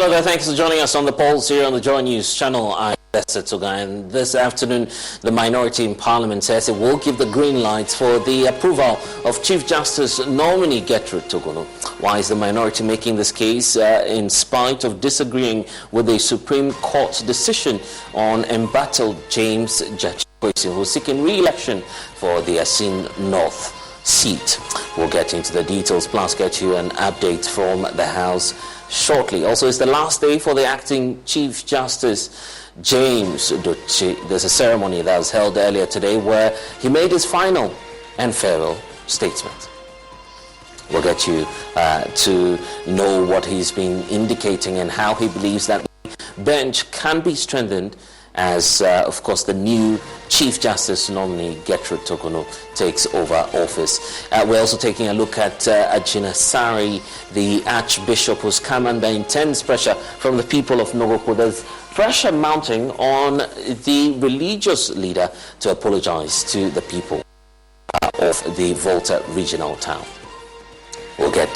Hello there, thanks for joining us on the polls here on the Joy News channel. I'm and this afternoon, the minority in Parliament says it will give the green light for the approval of Chief Justice nominee Gertrude Torkornoo. Why is the minority making this case in spite of disagreeing with the Supreme Court's decision on embattled James Gyakye Quayson, who's seeking re-election for the Assin North seat? We'll get into the details, plus get you an update from the House shortly. Also, it's the last day for the acting Chief Justice James Gyakye. There's a ceremony that was held earlier today where he made his final and farewell statement. We'll get you to know what he's been indicating and how he believes that the bench can be strengthened as, of course, the new Chief Justice nominee Gertrude Torkornoo takes over office. We're also taking a look at Ajina Sari, the Archbishop, who's come under intense pressure from the people of Nogoko. There's pressure mounting on the religious leader to apologize to the people of the Volta regional town. We'll get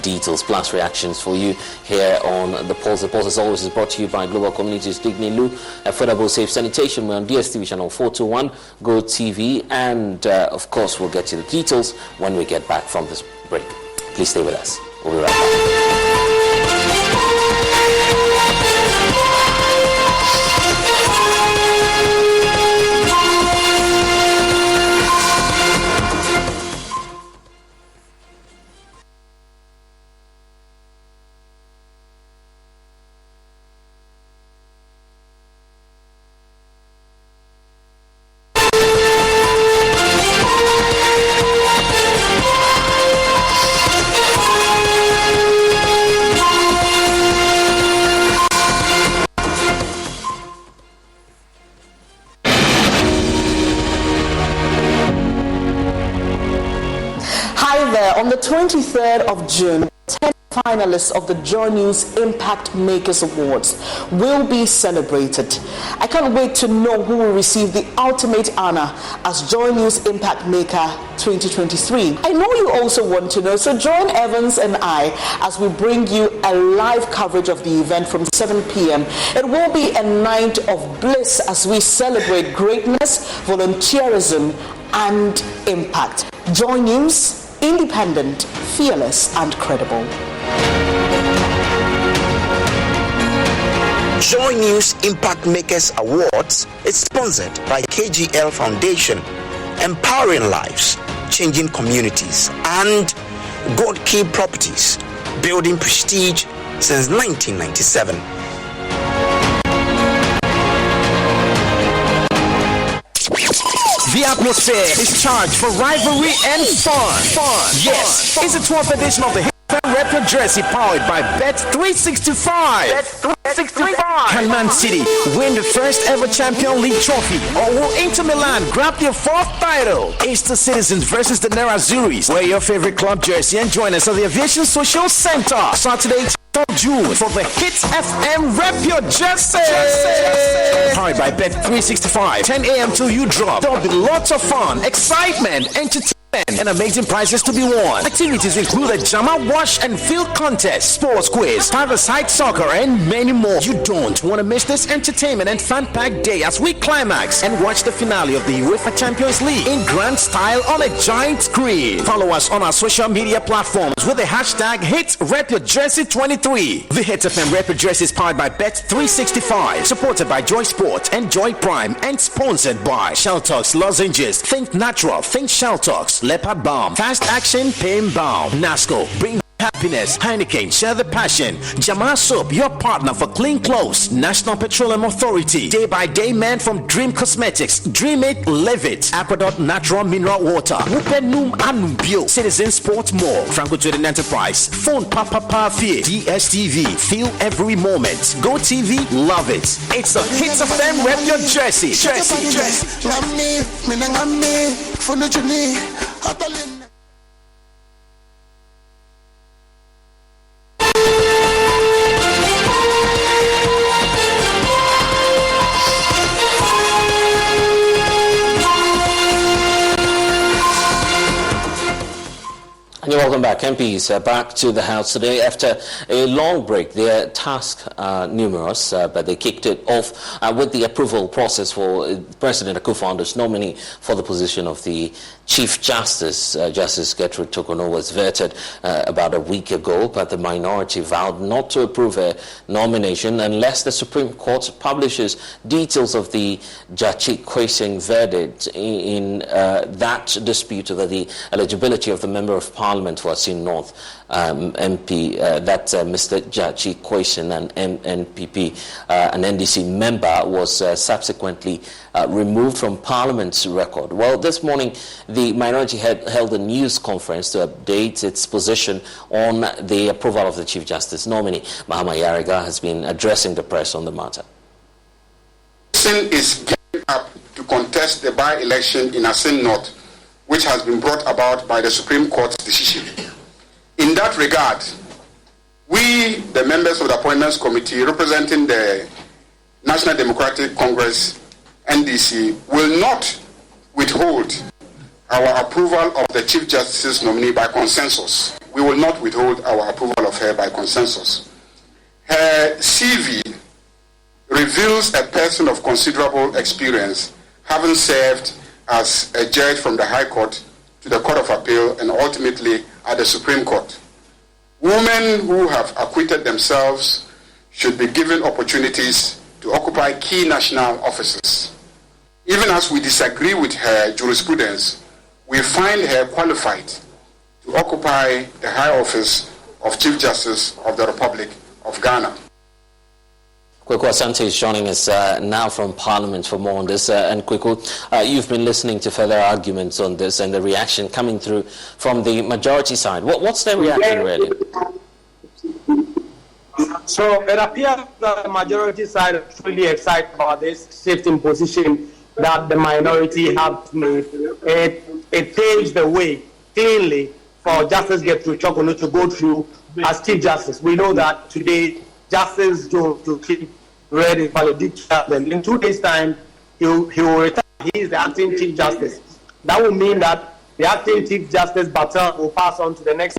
details plus reactions for you here on The Pulse. The Pulse, as always, is brought to you by Global Communities, Digny Lu, Affordable Safe Sanitation. We're on DSTV channel 421, Go TV, and of course, we'll get you the details when we get back from this break. Please stay with us. We'll be right back. On the 23rd of June, 10 finalists of the Joy News Impact Makers Awards will be celebrated. I can't wait to know who will receive the ultimate honor as Joy News Impact Maker 2023. I know you also want to know, so join Evans and I as we bring you a live coverage of the event from 7 p.m. It will be a night of bliss as we celebrate greatness, volunteerism, and impact. Joy News, independent, fearless, and credible. Joy News Impact Makers Awards is sponsored by KGL Foundation, empowering lives, changing communities, and God Key Properties, building prestige since 1997. The atmosphere is charged for rivalry and fun. Yes, it's the 12th edition of the Rep Your Jersey powered by Bet365. Can Man City win the first ever Champions League trophy, or will Inter Milan grab their 4th title? It's the Citizens versus the Nerazzurris. Wear your favorite club jersey and join us at the Aviation Social Center Saturday, June for the Hits FM Rep Your Jersey. Powered by Bet365. 10 a.m. till you drop. There'll be lots of fun, excitement, entertainment, and amazing prizes to be won. Activities include a Jama Wash and Field contest, sports quiz, five-a-side soccer, and many more. You don't want to miss this entertainment and fan-packed day as we climax and watch the finale of the UEFA Champions League in grand style on a giant screen. Follow us on our social media platforms with the hashtag HitsRepYourJersey23. The Hits FM Rep Your Jersey is powered by Bet365, supported by Joy Sport and Joy Prime, and sponsored by Shelltox Lozenges. Think natural, think Shelltox. Leopard Balm, Fast Action Pain Balm, Nasco, bring happiness. Heineken, share the passion. Jamal Soap, your partner for clean clothes. National Petroleum Authority, Day by Day Man from Dream Cosmetics, Dream It, Live It, Aqueduct Natural Mineral Water, Wupenum Anubio, Citizen Sports Mall, Franco Trading Enterprise, Phone Papa Fee, DSTV, feel every moment. Go TV, love it. It's a Hits of Them Rep Your Jersey. And you're Welcome back. MPs back to the House today after a long break. Their tasks are numerous, but they kicked it off with the approval process for President Akufo-Addo's nominee for the position of the Chief Justice. Justice Gertrude Torkornoo was vetted about a week ago, but the minority vowed not to approve her nomination unless the Supreme Court publishes details of the Gyakye Quayson verdict in that dispute over the eligibility of the Member of Parliament for Assin North MP, Mr. Gyakye Quayson, an NPP, an NDC member, was subsequently removed from Parliament's record. Well, this morning, the minority held a news conference to update its position on the approval of the Chief Justice nominee. Mahama Yariga has been addressing the press on the matter. Assin is gearing up to contest the by-election in Assin North, which has been brought about by the Supreme Court's decision. In that regard, we, the members of the Appointments Committee representing the National Democratic Congress, NDC, will not withhold our approval of the Chief Justice nominee by consensus. We will not withhold our approval of her by consensus. Her CV reveals a person of considerable experience, having served as a judge from the High Court to the Court of Appeal and ultimately at the Supreme Court. Women who have acquitted themselves should be given opportunities to occupy key national offices. Even as we disagree with her jurisprudence, we find her qualified to occupy the high office of Chief Justice of the Republic of Ghana. Kweku Asante is joining us now from Parliament for more on this. And Kweku, you've been listening to further arguments on this and the reaction coming through from the majority side. What's their reaction really? So it appears that the majority side is really excited about this shift in position that the minority have made. It paves the way cleanly for Justice Gertrude Torkornoo to go through as Chief Justice. We know that today Justice Jones to keep read in valedictorian, then in 2 days' time he will retire. He is the acting Chief Justice. That will mean that the acting Chief Justice baton will pass on to the next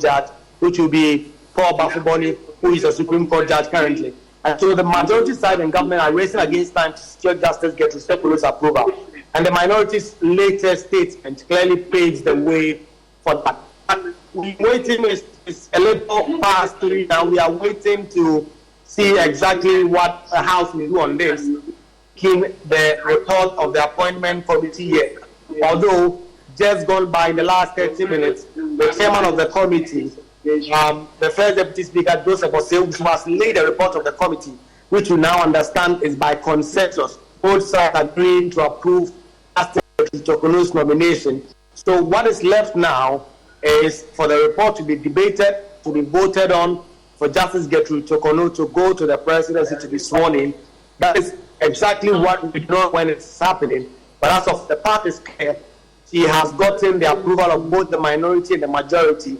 judge, which will be Paul Bafuboni, who is a Supreme Court judge currently. And so the majority side and government are racing against time to secure Justice Gertrude Torkornoo's approval. And the minority's latest statement clearly paves the way for that. And we're waiting, it's a little past 3 now. We are waiting to see exactly what the House will do on this. In the report of the appointment committee here. Although, just gone by in the last 30 minutes, the chairman of the committee, the first deputy speaker, Joseph Osei, must lead the report of the committee, which we now understand is by consensus. Both sides agreeing to approve Justice Torkornoo's nomination. So what is left now is for the report to be debated, to be voted on, for Justice Gertrude Torkornoo to go to the presidency to be sworn in. That is exactly what we know when it's happening. But as of the path is clear, she has gotten the approval of both the minority and the majority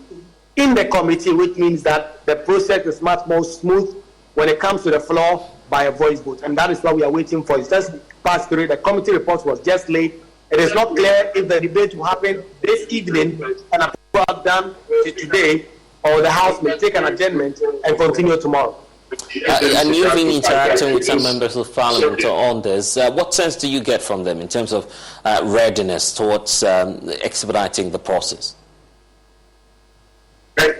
in the committee, which means that the process is much more smooth when it comes to the floor by a voice vote. And that is what we are waiting for. It's just past 3. The committee report was just late. It is not clear if the debate will happen this evening and approval done today, or the House may take an adjournment and continue tomorrow. And you've been interacting with some members of Parliament on this. What sense do you get from them in terms of readiness towards expediting the process? Well,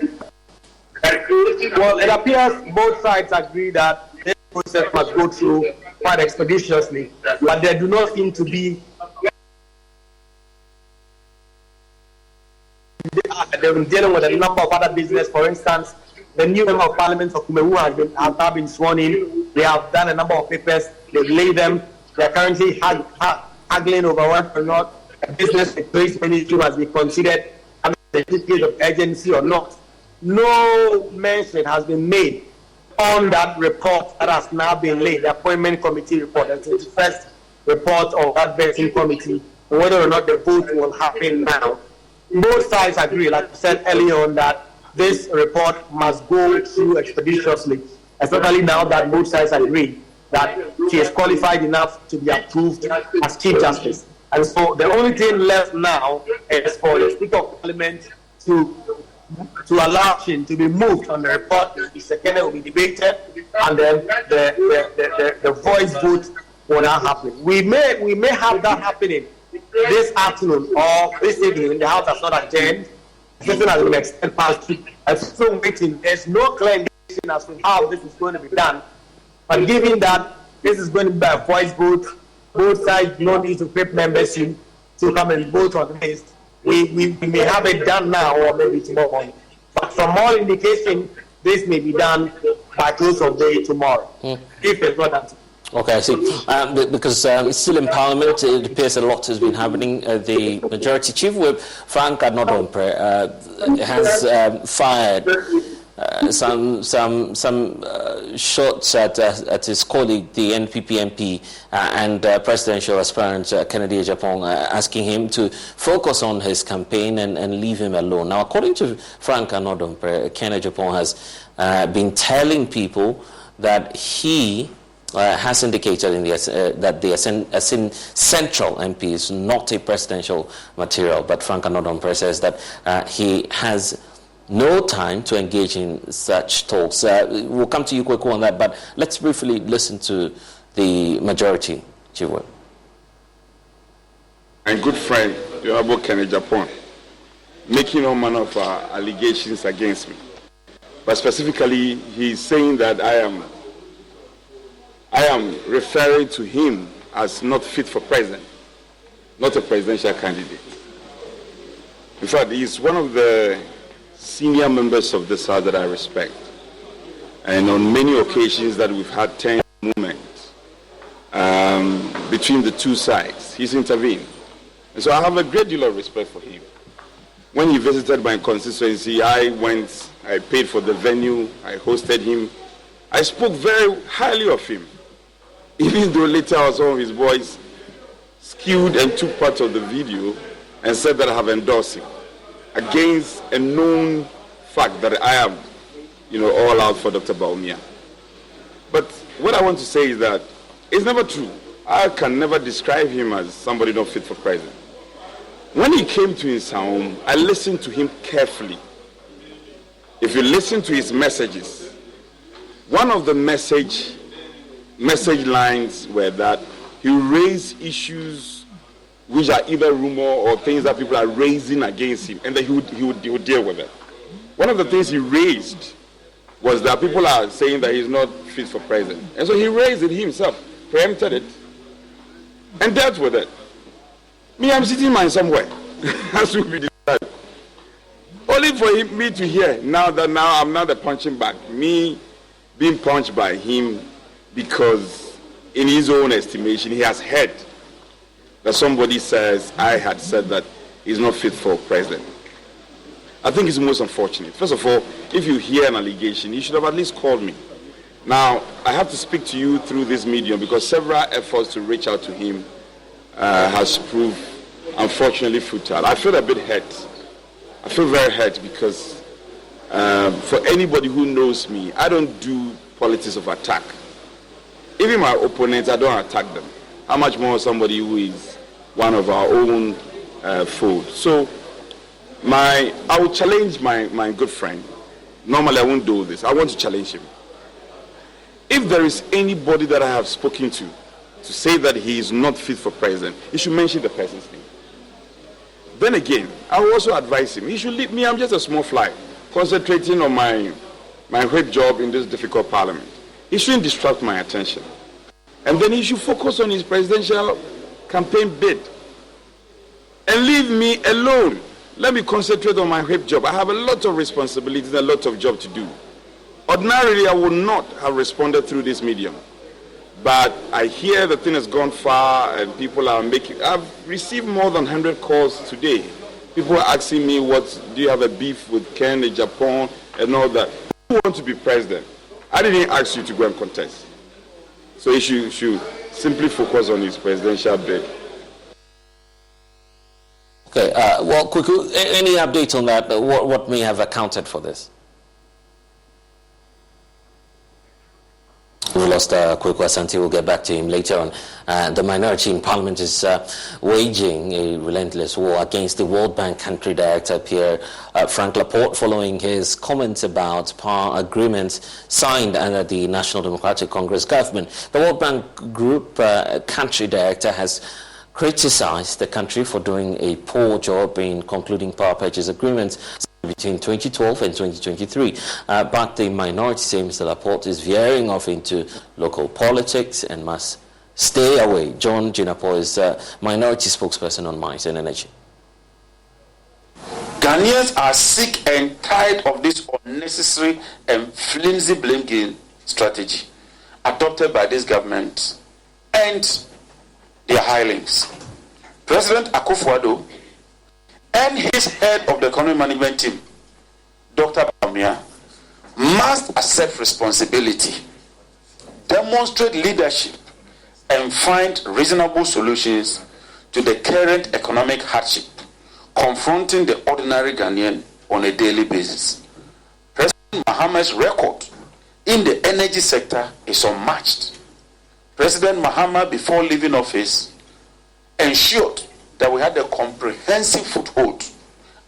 it appears both sides agree that this process must go through quite expeditiously, but there do not seem to be. They've been dealing with a number of other business. For instance, the new member of Parliament of Kumewu has now been sworn in. They have done a number of papers. They've laid them. They are currently haggling over whether or not a business trade ministry must be considered a certificate of urgency or not. No mention has been made on that report that has now been laid, the appointment committee report, the 21st report of that vetting committee, whether or not the vote will happen now. Both sides agree, like I said earlier on, that this report must go through expeditiously, especially now that both sides agree that she is qualified enough to be approved as Chief Justice. And so the only thing left now is for the Speaker of Parliament to to allow Shin to be moved on the report. The second will be debated, and then the voice vote will not happen. We may have that happening this afternoon or this evening. The House has not adjourned. The session has been extended past 2. I'm still waiting. There's no clear indication as to how this is going to be done. But given that this is going to be a voice vote, both sides no need to pay membership to come and vote on this. We may have it done now or maybe tomorrow morning. But from all indication, this may be done by close of day tomorrow, if it's not done. Okay, I see. Because still in Parliament, it appears a lot has been happening. The Majority Chief Whip, Frank Anodompre, has fired some shots at his colleague, the NPP MP and presidential aspirant Kennedy Agyapong, asking him to focus on his campaign and leave him alone. Now, according to Frank Anodompre, Kennedy Agyapong has been telling people that he has indicated that the Assin Central MP is not a presidential material, but Frank Anodompre says that he has no time to engage in such talks. We'll come to you, Kweku, on that, but let's briefly listen to the Majority Chief Whip. My good friend, the Honorable Kennedy Agyapong, making all manner of allegations against me. But specifically, he's saying that I am referring to him as not fit for president, not a presidential candidate. In fact, he's one of the senior members of this House that I respect. And on many occasions that we've had tense moments between the two sides, he's intervened. And so I have a great deal of respect for him. When he visited my constituency, I paid for the venue, I hosted him. I spoke very highly of him. Even though later some of his boys skewed and took part of the video and said that I have endorsed him against a known fact that I am, all out for Dr. Bawumia. But what I want to say is that it's never true. I can never describe him as somebody not fit for president. When he came to his home, I listened to him carefully. If you listen to his messages, one of the message lines were that he raised issues which are either rumor or things that people are raising against him, and that he would deal with it. One of the things he raised was that people are saying that he's not fit for president. And so he raised it himself, preempted it, and dealt with it. Me, I'm sitting mine somewhere, as will be decided. Only for me to hear now I'm not the punching bag. Me being punched by him because in his own estimation, he has heard that somebody says I had said that he's not fit for president. I think it's most unfortunate. First of all, if you hear an allegation, you should have at least called me. Now, I have to speak to you through this medium because several efforts to reach out to him has proved, unfortunately, futile. I feel a bit hurt. I feel very hurt because for anybody who knows me, I don't do politics of attack. Even my opponents, I don't attack them. How much more somebody who is one of our own fold. So I will challenge my good friend. Normally I won't do this. I want to challenge him. If there is anybody that I have spoken to say that he is not fit for president, he should mention the person's name. Then again, I will also advise him. He should leave me. I'm just a small fly, concentrating on my great job in this difficult parliament. He shouldn't distract my attention. And then he should focus on his presidential campaign bid. And leave me alone. Let me concentrate on my whip job. I have a lot of responsibilities and a lot of job to do. Ordinarily, I would not have responded through this medium. But I hear the thing has gone far and people are making... I've received more than 100 calls today. People are asking me, do you have a beef with Kennedy Agyapong and all that? Who want to be president? I didn't ask you to go and contest. So he should simply focus on his presidential bid. Okay, well, Kweku, any update on that? What may have accounted for this? We lost Kwekwa Asante. We'll get back to him later on. The minority in Parliament is waging a relentless war against the World Bank Country Director, Pierre Frank Laporte, following his comments about power agreements signed under the National Democratic Congress government. The World Bank Group Country Director has criticized the country for doing a poor job in concluding power purchase agreements between 2012 and 2023. But the minority says Mr. Laporte is veering off into local politics and must stay away. John Gyakye is minority spokesperson on Mines and Energy. Ghanaians are sick and tired of this unnecessary and flimsy blame game strategy adopted by this government and their hirelings. President Akufo-Addo and his head of the economic management team, Dr. Bamia, must accept responsibility, demonstrate leadership, and find reasonable solutions to the current economic hardship confronting the ordinary Ghanaian on a daily basis. President Mahama's record in the energy sector is unmatched. President Mahama, before leaving office, ensured that we had a comprehensive foothold,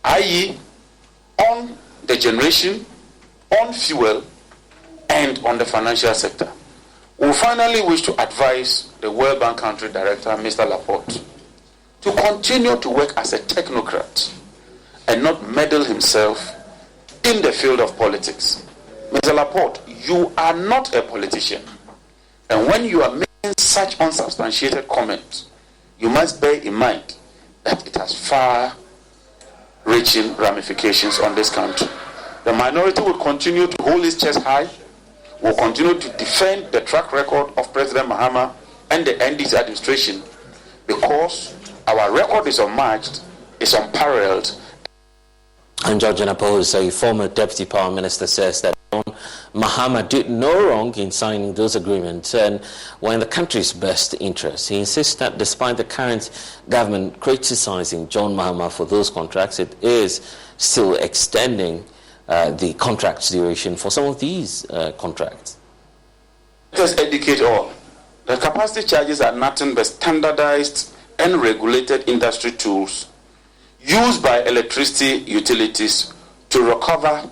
i.e., on the generation, on fuel, and on the financial sector. We finally wish to advise the World Bank Country Director, Mr. Laporte, to continue to work as a technocrat and not meddle himself in the field of politics. Mr. Laporte, you are not a politician. And when you are making such unsubstantiated comments, you must bear in mind that it has far-reaching ramifications on this country. The minority will continue to hold its chest high, will continue to defend the track record of President Mahama and the NDC administration, because our record is unmatched, is unparalleled. And George Gyakye, a former Deputy Power Minister, says that John Mahama did no wrong in signing those agreements and were in the country's best interest. He insists that despite the current government criticizing John Mahama for those contracts, it is still extending the contract duration for some of these contracts. Let us educate all. The capacity charges are nothing but standardized and regulated industry tools used by electricity utilities to recover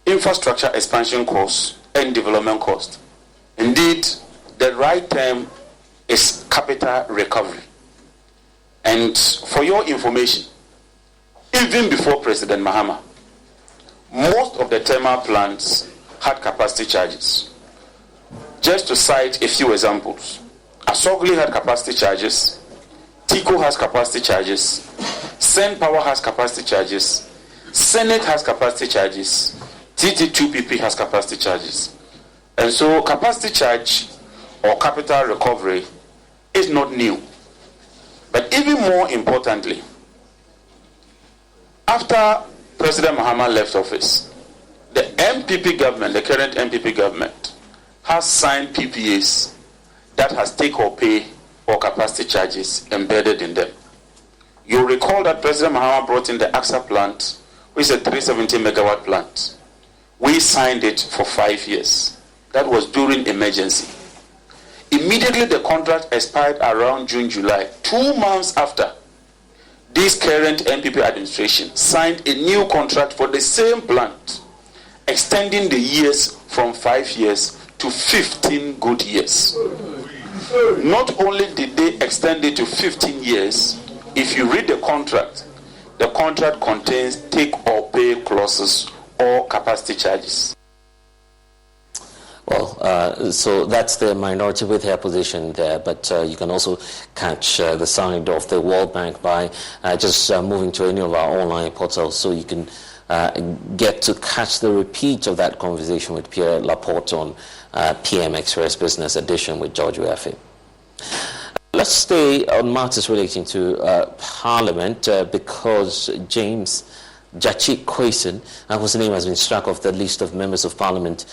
infrastructure expansion costs and development costs. Indeed, the right term is capital recovery. And for your information, even before President Mahama, most of the thermal plants had capacity charges. Just to cite a few examples, Asogli had capacity charges, Tico has capacity charges, Sen Power has capacity charges, Senate has capacity charges, TT2PP has capacity charges. And so capacity charge or capital recovery is not new. But even more importantly, after President Mahama left office, the MPP government, the current MPP government, has signed PPAs that has take or pay or capacity charges embedded in them. You'll recall that President Mahama brought in the AXA plant, which is a 370 megawatt plant. We signed it for 5 years. That was during emergency. Immediately the contract expired around June, July. 2 months after, this current MPP administration signed a new contract for the same plant, extending the years from 5 years to 15 good years. Not only did they extend it to 15 years, if you read the contract contains take or pay clauses or capacity charges. Well, so that's the minority with their position there, but you can also catch the side of the World Bank by just moving to any of our online portals, so you can get to catch the repeat of that conversation with Pierre Laporte on PM Express Business Edition with George Gyakye. Let's stay on matters relating to Parliament because James Gyakye Quayson, whose name has been struck off the list of members of Parliament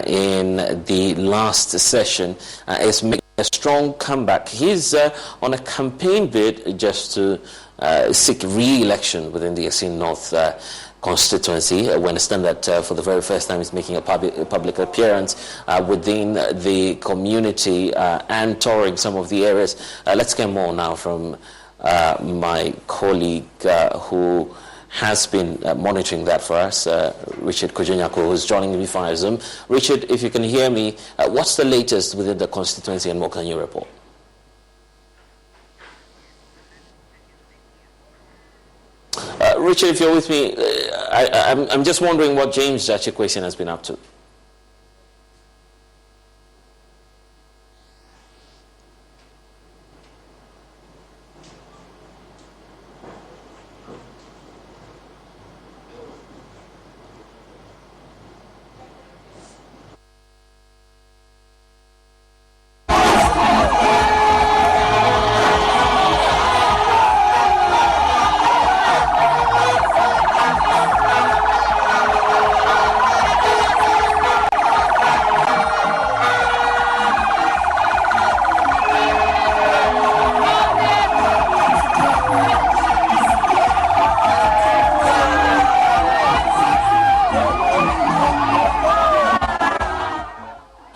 in the last session, is making a strong comeback. He's on a campaign bid just to seek re-election within the Assin North constituency. We understand that for the very first time he's making a public appearance within the community and touring some of the areas. Let's get more now from my colleague who has been monitoring that for us, Richard Kojenyako, who's joining me via Zoom. Richard, if you can hear me, what's the latest within the constituency and what can you report? Richard, if you're with me, I'm just wondering what James Gyakye Quayson has been up to.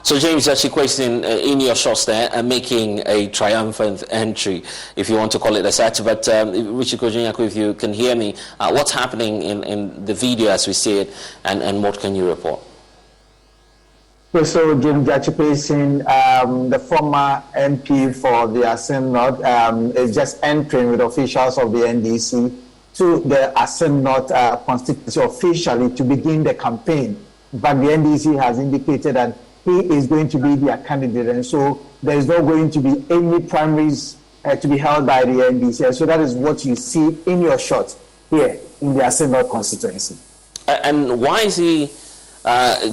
So James Gyakye Quayson, in your shots there, making a triumphant entry, if you want to call it as such. But Richard Kojenyako, if you can hear me, what's happening in the video as we see it, and what can you report? Yes, so James Gyakye Quayson, the former MP for the Assin North, is just entering with officials of the NDC to the Assin North constituency officially to begin the campaign. But the NDC has indicated that he is going to be their candidate, and so there is not going to be any primaries to be held by the NDC. So that is what you see in your shot here in the Assin North constituency. And why is he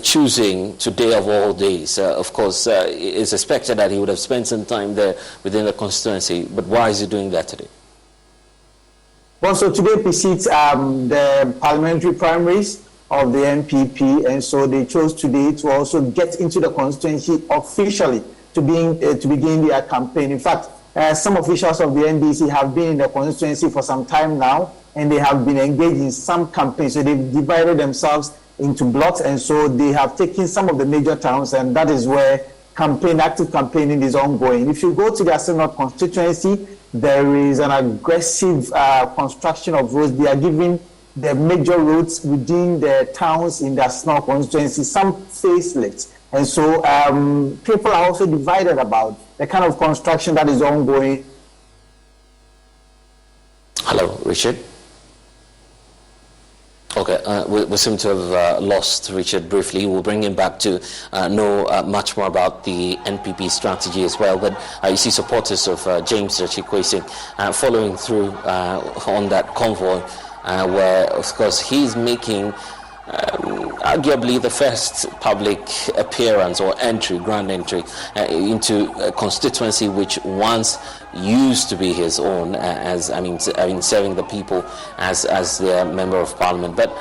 choosing today of all days? Of course, it's expected that he would have spent some time there within the constituency, but why is he doing that today? Well, so today precedes the parliamentary primaries of the NPP, and so they chose today to also get into the constituency officially to begin their campaign. In fact, some officials of the NDC have been in the constituency for some time now, and they have been engaged in some campaigns. So they've divided themselves into blocks, and so they have taken some of the major towns, and that is where active campaigning is ongoing. If you go to the Assin North constituency, there is an aggressive construction of roads. They are giving the major roads within the towns in the Assin North constituency some facelifts. And so people are also divided about the kind of construction that is ongoing. Hello, Richard. Okay, we seem to have lost Richard briefly. We'll bring him back to know much more about the NPP strategy as well. But you see supporters of James Gyakye Quayson following through on that convoy, where, of course, he's making arguably the first public appearance or grand entry into a constituency which once used to be his own, serving the people as their member of parliament. But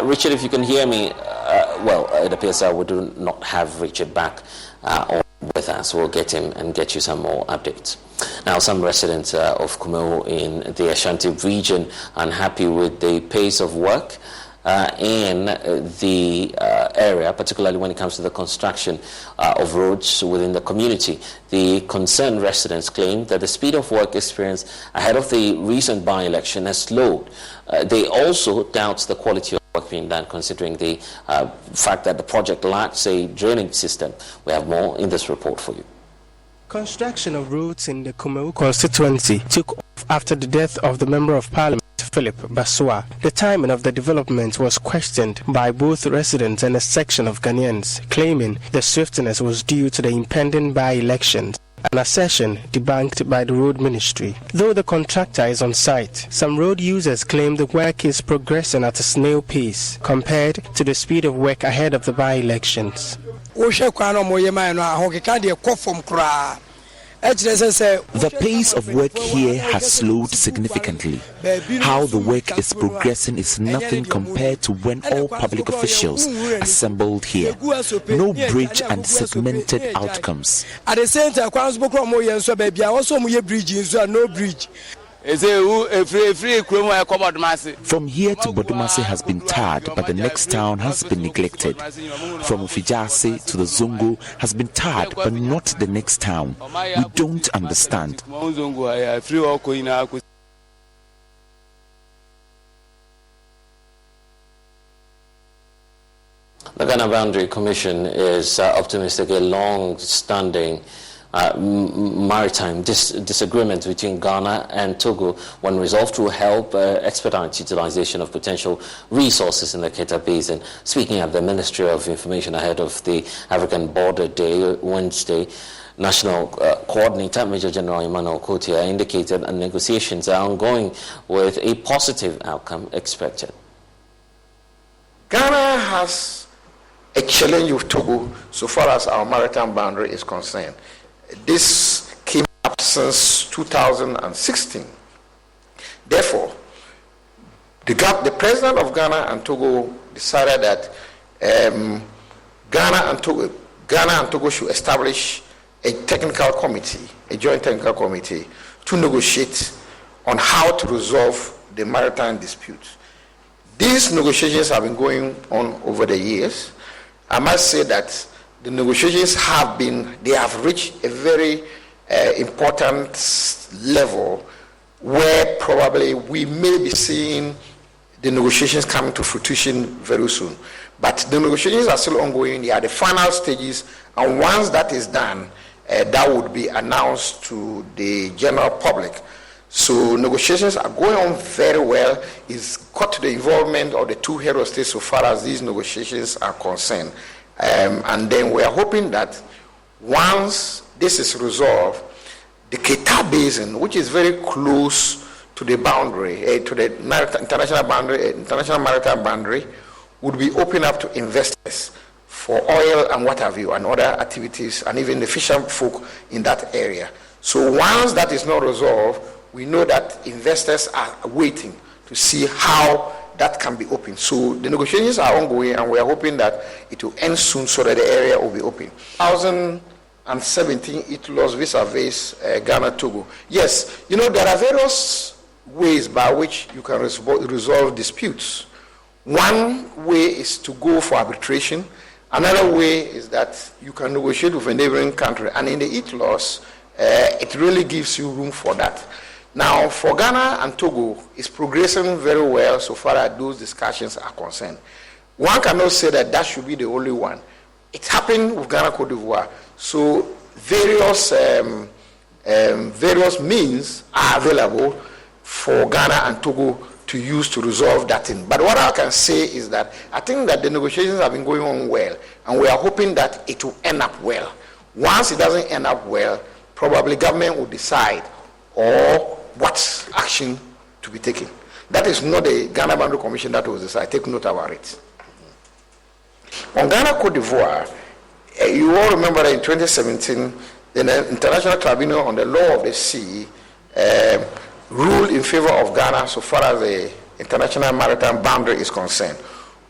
Richard, if you can hear me, well, it appears we do not have Richard back on with us. We'll get him and get you some more updates. Now, some residents of Kumo in the Ashanti region are unhappy with the pace of work in the area, particularly when it comes to the construction of roads within the community. The concerned residents claim that the speed of work experienced ahead of the recent by-election has slowed. They also doubt the quality of work being done, considering the fact that the project lacks a drainage system. We have more in this report for you. Construction of roads in the Kumo constituency took off after the death of the Member of Parliament, Philip Basua. The timing of the development was questioned by both residents and a section of Ghanaians, claiming the swiftness was due to the impending by-elections, an assertion debunked by the Road Ministry. Though the contractor is on site, some road users claim the work is progressing at a snail pace compared to the speed of work ahead of the by-elections. The pace of work here has slowed significantly. How the work is progressing is nothing compared to when all public officials assembled here. No bridge and segmented outcomes. At the same time, no bridge. here to Bodumase has been tarred, but the next town has been neglected. From Fijase to the Zongo has been tarred, but not the next town. We don't understand. The Ghana Boundary Commission is optimistic a long-standing maritime disagreement between Ghana and Togo, when resolved, to help expedite utilization of potential resources in the Keta Basin. Speaking at the Ministry of Information ahead of the African Border Day Wednesday, National Coordinator Major General Emmanuel Kotia indicated that negotiations are ongoing with a positive outcome expected. Ghana has a challenge with Togo so far as our maritime boundary is concerned. This came up since 2016. Therefore, the president of Ghana and Togo decided that Ghana and Togo should establish a technical committee, a joint technical committee, to negotiate on how to resolve the maritime disputes. These negotiations have been going on over the years. I must say that the negotiations have reached a very important level where probably we may be seeing the negotiations coming to fruition very soon. But the negotiations are still ongoing. They are the final stages, and once that is done, that would be announced to the general public. So negotiations are going on very well. It's got to the involvement of the two hero states so far as these negotiations are concerned. And then we are hoping that once this is resolved, the Keta Basin, which is very close to the boundary, to the international maritime boundary, would be open up to investors for oil and what have you, and other activities, and even the fisher folk in that area. So once that is not resolved, we know that investors are waiting to see how that can be open. So the negotiations are ongoing, and we are hoping that it will end soon so that the area will be open. 2017, it lost vis-a-vis Ghana, Togo. Yes, there are various ways by which you can resolve disputes. One way is to go for arbitration. Another way is that you can negotiate with a neighboring country. And in the ITLOS, it really gives you room for that. Now, for Ghana and Togo, it's progressing very well so far as those discussions are concerned. One cannot say that should be the only one. It happened with Ghana, Cote d'Ivoire. So various means are available for Ghana and Togo to use to resolve that thing. But what I can say is that I think that the negotiations have been going on well, and we are hoping that it will end up well. Once it doesn't end up well, probably government will decide or what action to be taken. That is not the Ghana Boundary Commission that will decide. Take note about it. On Ghana, Cote d'Ivoire, you all remember that in 2017, the International Tribunal on the Law of the Sea ruled in favor of Ghana so far as the international maritime boundary is concerned.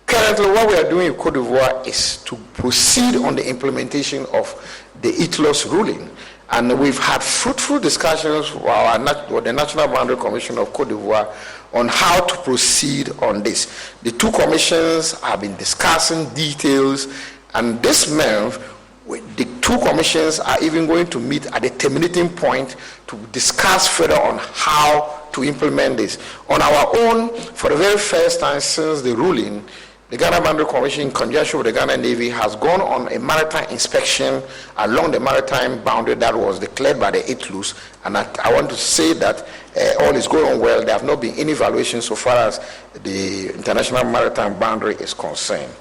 Currently, what we are doing in Cote d'Ivoire is to proceed on the implementation of the ITLOS ruling. And we've had fruitful discussions with the National Boundary Commission of Cote d'Ivoire on how to proceed on this. The two commissions have been discussing details, and this month, the two commissions are even going to meet at the terminating point to discuss further on how to implement this. On our own, for the very first time since the ruling, the Ghana Boundary Commission, in conjunction with the Ghana Navy, has gone on a maritime inspection along the maritime boundary that was declared by the ITLOS. And I want to say that all is going on well. There have not been any violations so far as the international maritime boundary is concerned.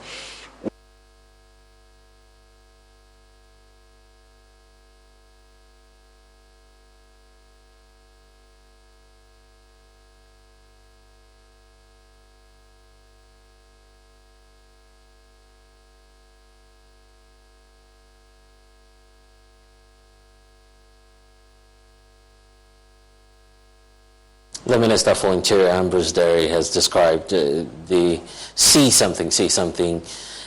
The Minister for Interior, Ambrose Derry, has described the see something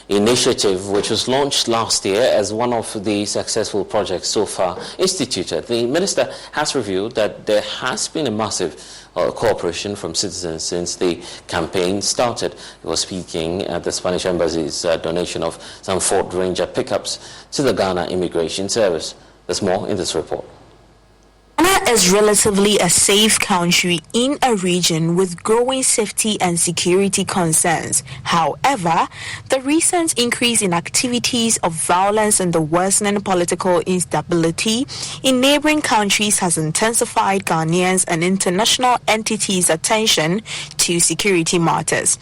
initiative, which was launched last year as one of the successful projects so far instituted. The minister has revealed that there has been a massive cooperation from citizens since the campaign started. He was speaking at the Spanish Embassy's donation of some Ford Ranger pickups to the Ghana Immigration Service. There's more in this report. Ghana is relatively a safe country in a region with growing safety and security concerns. However, the recent increase in activities of violence and the worsening political instability in neighboring countries has intensified Ghanaians and international entities' attention to security matters.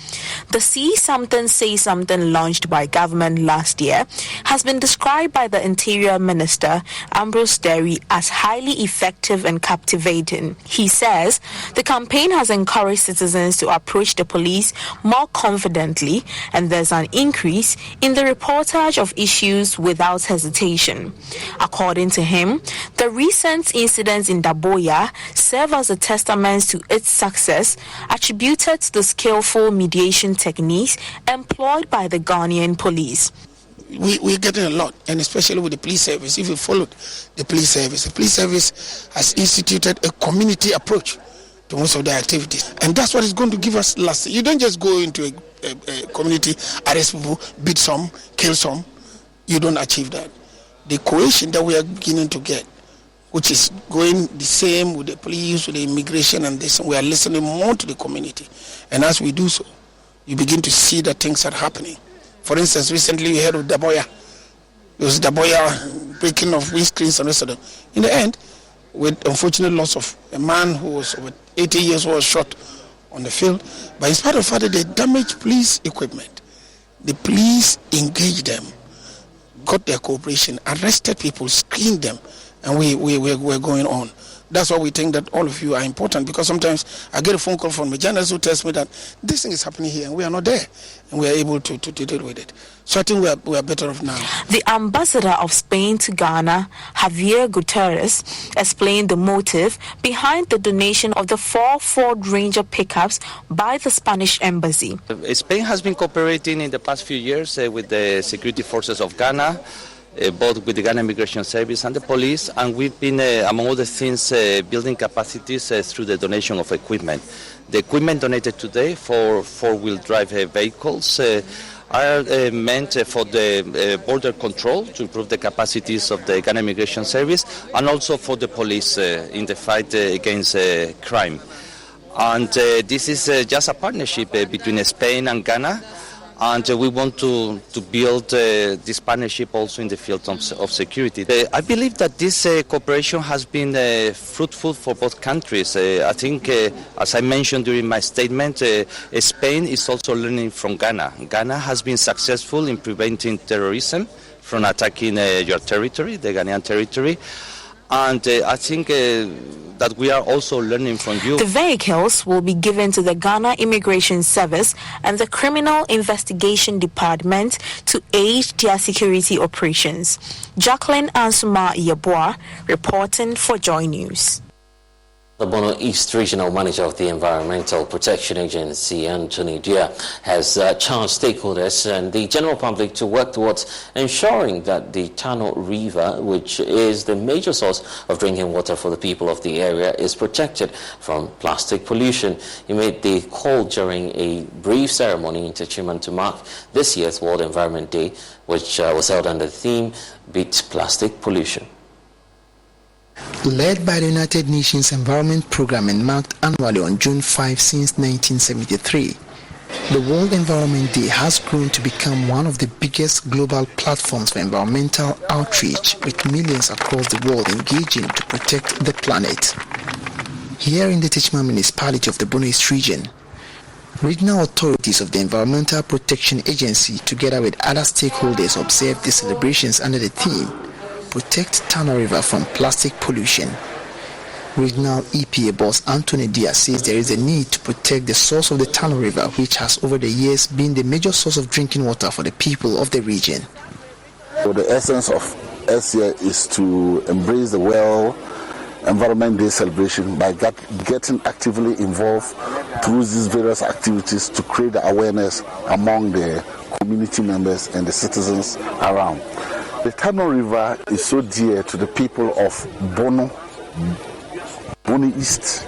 The See Something, Say Something launched by government last year has been described by the Interior Minister, Ambrose Derry, as highly effective and captivating. He says the campaign has encouraged citizens to approach the police more confidently, and there's an increase in the reportage of issues without hesitation. According to him, the recent incidents in Daboya serve as a testament to its success, attributed to the skillful mediation techniques employed by the Ghanaian police. We're getting a lot, and especially with the police service. If you followed the police service has instituted a community approach to most of their activities, and that's what it's going to give us last. You don't just go into a community, arrest people, beat some, kill some. You don't achieve that. The cohesion that we are beginning to get, which is going the same with the police, with the immigration, and this, we are listening more to the community, and as we do so, you begin to see that things are happening. For instance, recently we heard of Daboya. It was Daboya breaking of windscreens and rest of them. In the end, with unfortunate loss of a man who was over 80 years old shot on the field. But in spite of the fact that they damaged police equipment, the police engaged them, got their cooperation, arrested people, screened them, and we're going on. That's why we think that all of you are important, because sometimes I get a phone call from a journalist who tells me that this thing is happening here and we are not there, and we are able to deal with it. So I think we are better off now. The ambassador of Spain to Ghana, Javier Gutierrez, explained the motive behind the donation of the 4 Ford Ranger pickups by the Spanish embassy. Spain has been cooperating in the past few years with the security forces of Ghana, both with the Ghana Immigration Service and the police, and we've been, among other things, building capacities through the donation of equipment. The equipment donated today for four-wheel drive vehicles are meant for the border control to improve the capacities of the Ghana Immigration Service, and also for the police in the fight against crime. And this is just a partnership between Spain and Ghana. And we want to build this partnership also in the field of security. I believe that this cooperation has been fruitful for both countries. I think, as I mentioned during my statement, Spain is also learning from Ghana. Ghana has been successful in preventing terrorism from attacking your territory, the Ghanaian territory. And I think that we are also learning from you. The vehicles will be given to the Ghana Immigration Service and the Criminal Investigation Department to aid their security operations. Jacqueline Ansuma Yeboah reporting for Joy News. The Bono East Regional Manager of the Environmental Protection Agency, Anthony Dia, has charged stakeholders and the general public to work towards ensuring that the Tano River, which is the major source of drinking water for the people of the area, is protected from plastic pollution. He made the call during a brief ceremony in Techiman to mark this year's World Environment Day, which was held under the theme, Beat Plastic Pollution. Led by the United Nations Environment Programme and marked annually on June 5 since 1973, the World Environment Day has grown to become one of the biggest global platforms for environmental outreach, with millions across the world engaging to protect the planet. Here in the Techiman municipality of the Bono East region, regional authorities of the Environmental Protection Agency, together with other stakeholders, observed the celebrations under the theme, Protect Tana River from Plastic Pollution. Regional EPA boss Anthony Diaz says there is a need to protect the source of the Tana River, which has over the years been the major source of drinking water for the people of the region. So the essence of SCA is to embrace the World Environment Day celebration by getting actively involved through these various activities to create the awareness among the community members and the citizens around. The Tano River is so dear to the people of Bono, Boni East,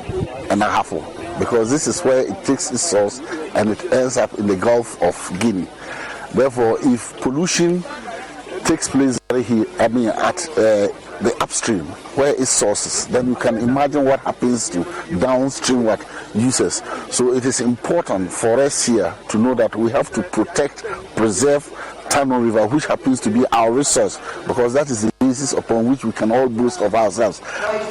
and Ahafo, because this is where it takes its source and it ends up in the Gulf of Guinea. Therefore, if pollution takes place here, at the upstream where it sources, then you can imagine what happens to downstream users. So it is important for us here to know that we have to protect, preserve Tano River, which happens to be our resource, because that is the basis upon which we can all boast of ourselves.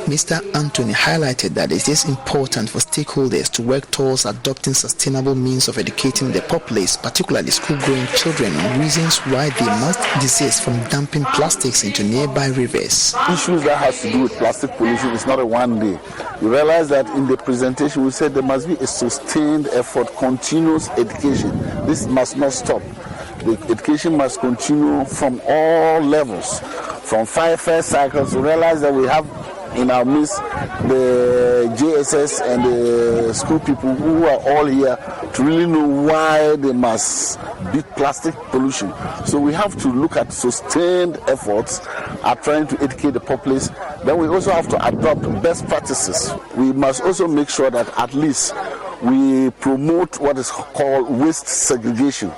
Mr. Anthony highlighted that it is important for stakeholders to work towards adopting sustainable means of educating the populace, particularly school-going children, on reasons why they must desist from dumping plastics into nearby rivers. Issues that has to do with plastic pollution is not a one day. You realize that in the presentation we said there must be a sustained effort, continuous education. This must not stop. The education must continue from all levels, from 5 first cycles. We realize that we have in our midst the JSS and the school people who are all here to really know why they must beat plastic pollution. So we have to look at sustained efforts at trying to educate the populace. Then we also have to adopt best practices. We must also make sure that at least we promote what is called waste segregation,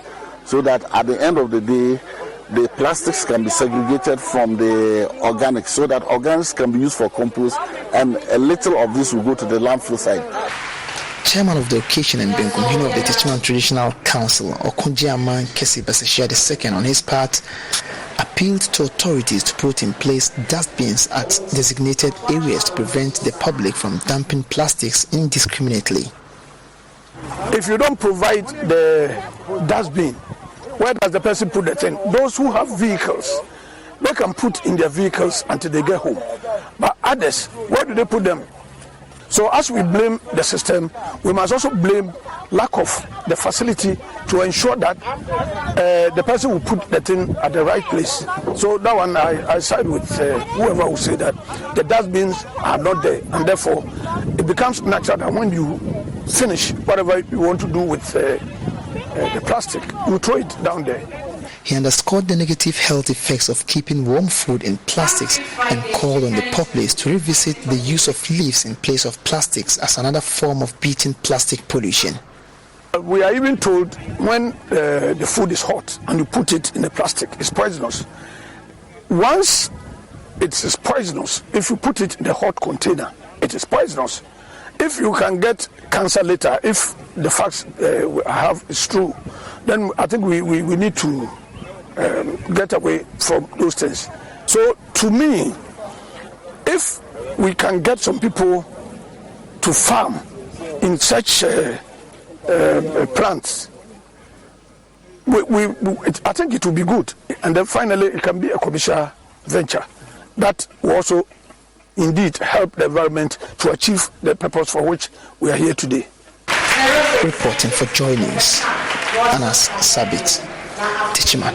so that at the end of the day, the plastics can be segregated from the organics, so that organics can be used for compost, and a little of this will go to the landfill side. Chairman of the occasion and Benkumhino of the Teachman Traditional Council, Okunjiaman Kesi Baseshia II, on his part, appealed to authorities to put in place dustbins at designated areas to prevent the public from dumping plastics indiscriminately. If you don't provide the dustbin, where does the person put the thing? Those who have vehicles, they can put in their vehicles until they get home. But others, where do they put them? So as we blame the system, we must also blame lack of the facility to ensure that the person will put the thing at the right place. So that one, I side with whoever will say that the dustbins are not there, and therefore it becomes natural that when you finish whatever you want to do with the plastic, you throw it down there. He underscored the negative health effects of keeping warm food in plastics and called on the populace to revisit the use of leaves in place of plastics as another form of beating plastic pollution. We are even told when the food is hot and you put it in the plastic, it's poisonous. Once it is poisonous, if you put it in the hot container, it is poisonous. If you can get cancer later, if the facts I have is true, then I think we need to get away from those things. So to me, if we can get some people to farm in such plants, I think it will be good. And then finally it can be a commercial venture that will also indeed help the environment to achieve the purpose for which we are here today. Reporting for Joy News, Anas Sabit, Teachman.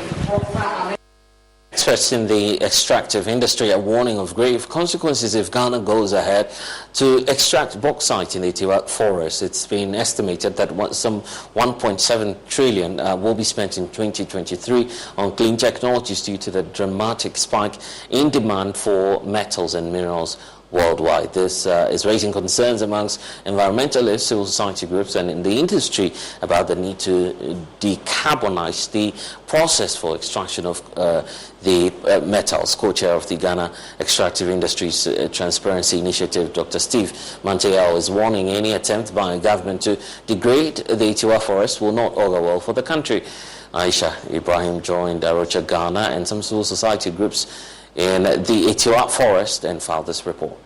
Experts in the extractive industry are warning of grave consequences if Ghana goes ahead to extract bauxite in the Tiwak forest. It's been estimated that some 1.7 trillion will be spent in 2023 on clean technologies due to the dramatic spike in demand for metals and minerals worldwide. This is raising concerns amongst environmentalists, civil society groups and in the industry about the need to decarbonize the process for extraction of the metals. Co-chair of the Ghana Extractive Industries Transparency Initiative, Dr. Steve Manteyao, is warning any attempt by a government to degrade the Itiwa forest will not augur well for the country. Aisha Ibrahim joined Arocha Ghana and some civil society groups in the Itiwa forest and filed this report.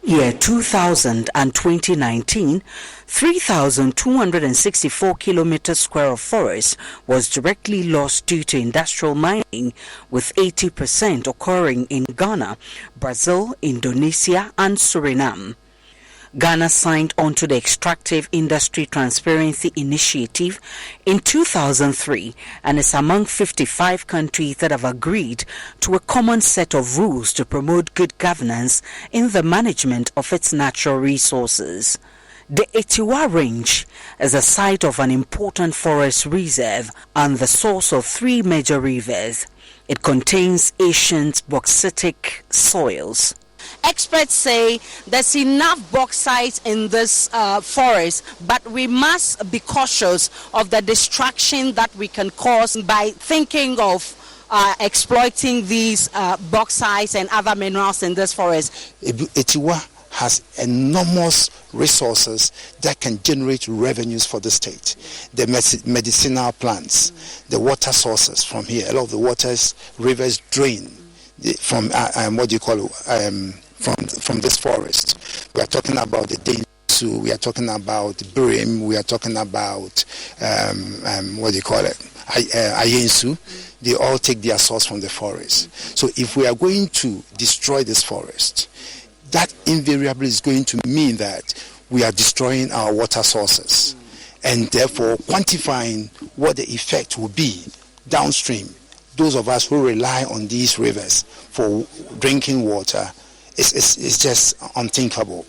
Year 2000 and 2019, 3,264 kilometers square of forest was directly lost due to industrial mining, with 80% occurring in Ghana, Brazil, Indonesia and Suriname. Ghana signed on to the Extractive Industry Transparency Initiative in 2003 and is among 55 countries that have agreed to a common set of rules to promote good governance in the management of its natural resources. The Etiwa Range is a site of an important forest reserve and the source of 3 major rivers. It contains ancient bauxitic soils. Experts say there's enough bauxite in this forest, but we must be cautious of the destruction that we can cause by thinking of exploiting these bauxites and other minerals in this forest. Etiwa has enormous resources that can generate revenues for the state. The medicinal plants, the water sources from here, a lot of the rivers drain from from this forest. We are talking about the Densu, we are talking about Birim, we are talking about Ayensu. They all take their source from the forest. So if we are going to destroy this forest, that invariably is going to mean that we are destroying our water sources, and therefore quantifying what the effect will be downstream. Those of us who rely on these rivers for drinking water is just unthinkable.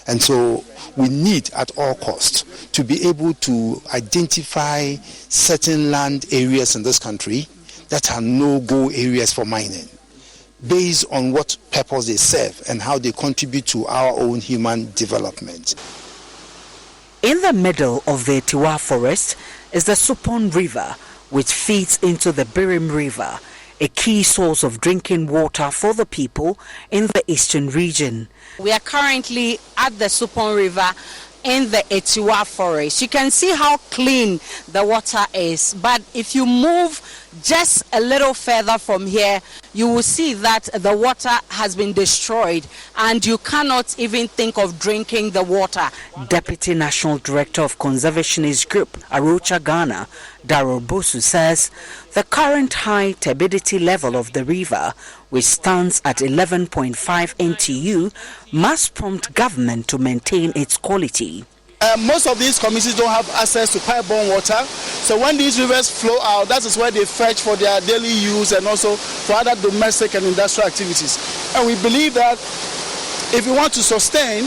And so we need at all costs to be able to identify certain land areas in this country that are no-go areas for mining, based on what purpose they serve and how they contribute to our own human development. In the middle of the Etiwa forest is the Supon River, which feeds into the Birim River, a key source of drinking water for the people in the eastern region. We are currently at the Supon River in the Etiwa forest. You can see how clean the water is, but if you move just a little further from here, you will see that the water has been destroyed and you cannot even think of drinking the water. Deputy National Director of Conservationist Group, Arocha Ghana, Darrell Bosu, says the current high turbidity level of the river, which stands at 11.5 NTU, must prompt government to maintain its quality. Most of these communities don't have access to pipe-borne water, so when these rivers flow out, that is where they fetch for their daily use and also for other domestic and industrial activities. And we believe that if we want to sustain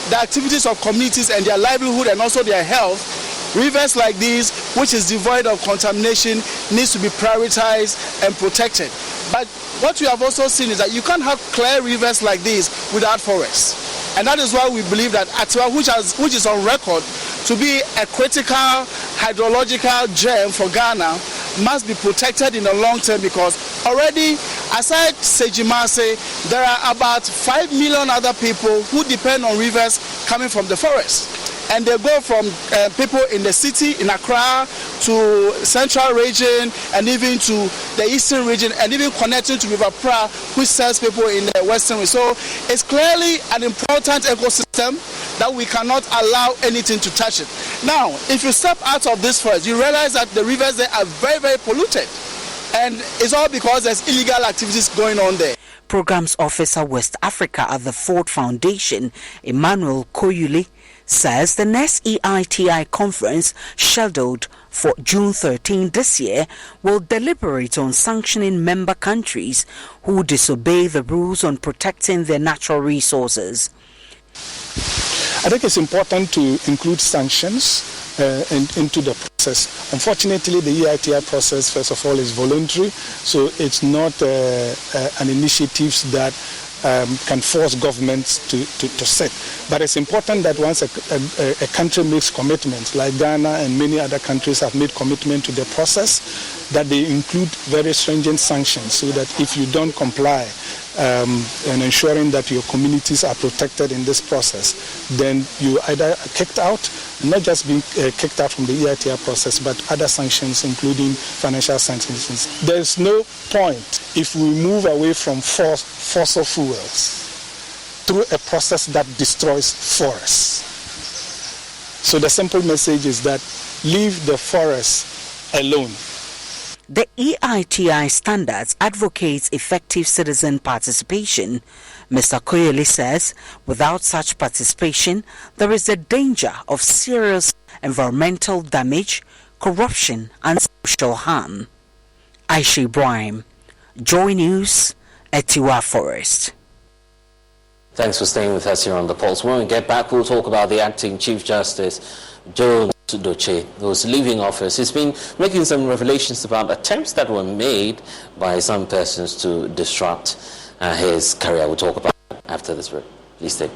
the activities of communities and their livelihood and also their health, rivers like these, which is devoid of contamination, needs to be prioritized and protected. But what we have also seen is that you can't have clear rivers like these without forests. And that is why we believe that Atiwa, which is on record to be a critical hydrological gem for Ghana, must be protected in the long term, because already, aside Sejimase, there are about 5 million other people who depend on rivers coming from the forest. And they go from people in the city, in Accra, to central region, and even to the eastern region, and even connecting to River Pra, which serves people in the western region. So it's clearly an important ecosystem that we cannot allow anything to touch it. Now, if you step out of this forest, you realize that the rivers there are very, very polluted. And it's all because there's illegal activities going on there. Programs Officer West Africa at the Ford Foundation, Emmanuel Koyuli, says the next EITI conference, scheduled for June 13 this year, will deliberate on sanctioning member countries who disobey the rules on protecting their natural resources. I think it's important to include sanctions into the process. Unfortunately, the EITI process, first of all, is voluntary, so it's not an initiative that can force governments to set. But it's important that once a country makes commitments, like Ghana and many other countries have made commitment to the process, that they include very stringent sanctions, so that if you don't comply and ensuring that your communities are protected in this process, then you either kicked out, not just being kicked out from the EITI process, but other sanctions, including financial sanctions. There's no point if we move away from fossil fuels through a process that destroys forests. So the simple message is that leave the forests alone. The EITI standards advocates effective citizen participation. Mr. Koyoli says without such participation, there is a danger of serious environmental damage, corruption and social harm. Aisha Ibrahim, Joy News, Etiwa Forest. Thanks for staying with us here on The Pulse. When we get back, we'll talk about the acting Chief Justice, Gertrude Torkornoo, who's leaving office. He's been making some revelations about attempts that were made by some persons to disrupt his career. We'll talk about it after this break. Please stay.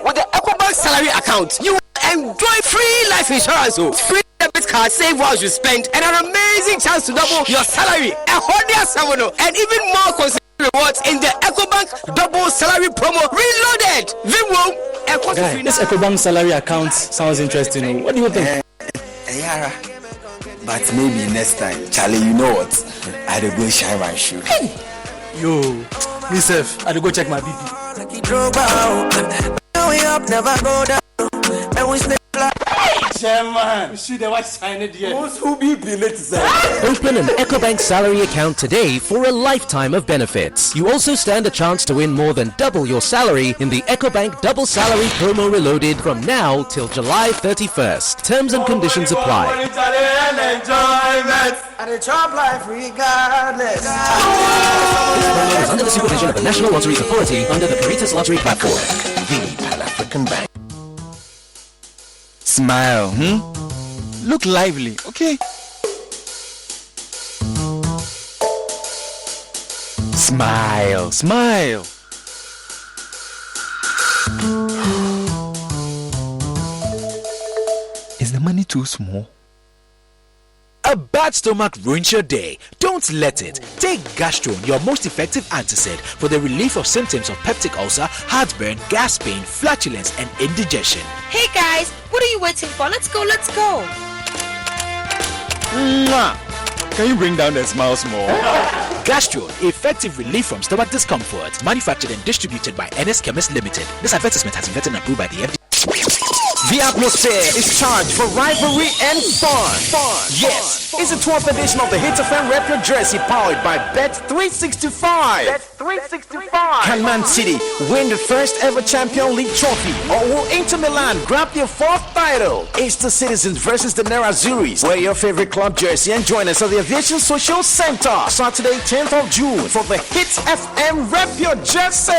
With the EcoBank salary account, you enjoy free life insurance, free debit card, save while you spend, and an amazing chance to double your salary, and even more considerable rewards in the EcoBank double salary promo reloaded. Guy, this EcoBank salary account sounds interesting. What do you think? Yara, but maybe next time, Charlie, you know what? I'd go shine my shoe. Hey. Yo, myself, I'd go check my BP. Chairman, we should have signed it yet. Open an EcoBank salary account today for a lifetime of benefits. You also stand a chance to win more than double your salary in the EcoBank Double Salary Promo Reloaded from now till July 31st. Terms and conditions apply. This promo is under the supervision of the National Lotteries Authority under the Caritas Lottery Platform. The Pan-African Bank. Smile, Look lively, okay? Smile, smile. Is the money too small? A bad stomach ruins your day. Don't let it. Take Gastron, your most effective antacid, for the relief of symptoms of peptic ulcer, heartburn, gas pain, flatulence, and indigestion. Hey guys, what are you waiting for? Let's go, let's go. Can you bring down the smiles more? Gastron, effective relief from stomach discomfort. Manufactured and distributed by NS Chemist Limited. This advertisement has been vetted and approved by the FDA. The atmosphere is charged for rivalry and fun. Yes, it's the 12th edition of the Hit FM Rep Your Jersey powered by Bet365. Can Man City win the first ever Champions League trophy, or will Inter Milan grab their 4th title? It's the Citizens versus the Nerazzurris. Wear your favorite club jersey and join us at the Aviation Social Center Saturday 10th of June for the Hit FM Rep Your Jersey.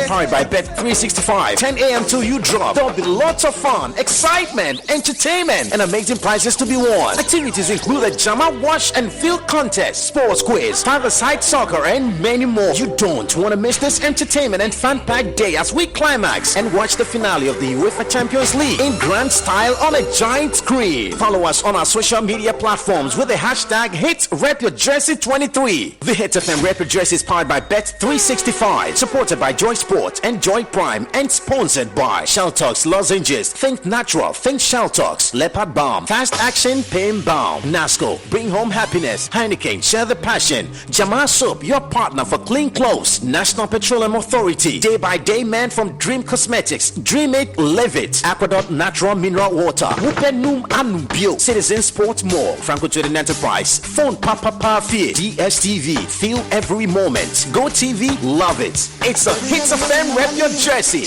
Powered by Bet365. 10 a.m. till you drop. There'll be lots of fun, excitement, entertainment, and amazing prizes to be won. Activities include a Jama Wash and Field contest, sports quiz, five-a-side soccer, and many more. You don't want to miss this entertainment and fun-packed day as we climax and watch the finale of the UEFA Champions League in grand style on a giant screen. Follow us on our social media platforms with the hashtag HitRepYourJersey23. The Hit FM Rep Your Jersey is powered by Bet365, supported by Joy Sport and Joy Prime, and sponsored by Sheltox Lozenges, Think Natural, Think Sheltox, Leopard Balm, Fast Action Pain Balm, Nasco, Bring Home Happiness, Heineken, Share the Passion, Jamal Soap, your partner for clean clothes, National Petroleum Authority, Day by Day Man from Dream Cosmetics, Dream It, Live It, Aquadot Natural Mineral Water, Wupenum Anubio, Citizen Sports Mall, Franco Trading Enterprise, Phone Papa Fee, DSTV, Feel Every Moment, Go TV, Love It. It's a Hits of Fame Rep Your Jersey.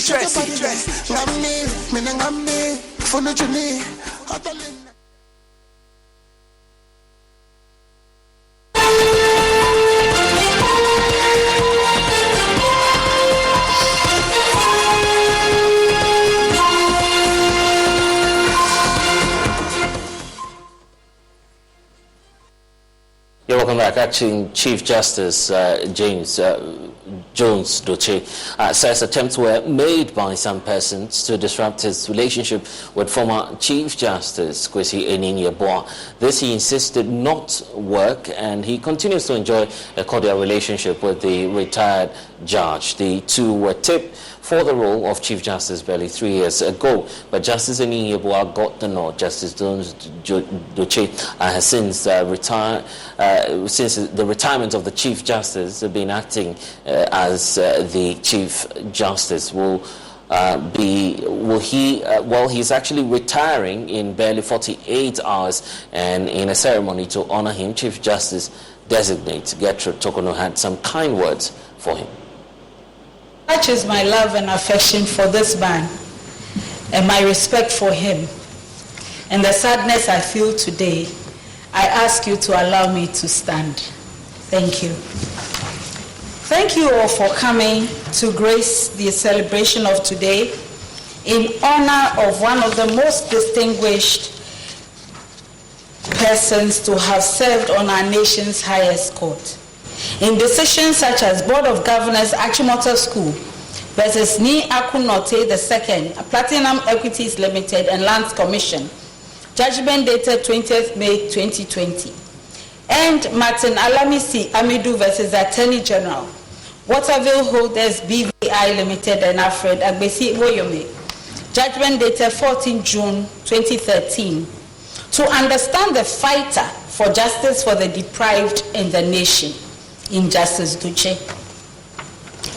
Yeah, welcome back. Acting Chief Justice James Jones Doche says attempts were made by some persons to disrupt his relationship with former Chief Justice Kwesi Enin-Yeboah. This, he insisted, not work, and he continues to enjoy a cordial relationship with the retired judge. The two were tipped for the role of Chief Justice barely 3 years ago, but Justice Enin-Yeboah got the nod. Justice Jones Doche has since retired. Since the retirement of the Chief Justice, been acting as the Chief Justice. We'll he's actually retiring in barely 48 hours, and in a ceremony to honor him, Chief Justice Designate Gertrude Torkornoo had some kind words for him. Such is my love and affection for this man and my respect for him and the sadness I feel today. I ask you to allow me to stand. Thank you. Thank you all for coming to grace the celebration of today in honor of one of the most distinguished persons to have served on our nation's highest court. In decisions such as Board of Governors Achimota School versus Ni Akunote II, Platinum Equities Limited and Lands Commission, judgment dated 20th May 2020, and Martin Alamisi Amidu versus Attorney General, Waterville Holders BVI Limited and Alfred Agbesi Woyome, judgment dated 14 June 2013, to understand the fighter for justice for the deprived in the nation, in Justice Duche.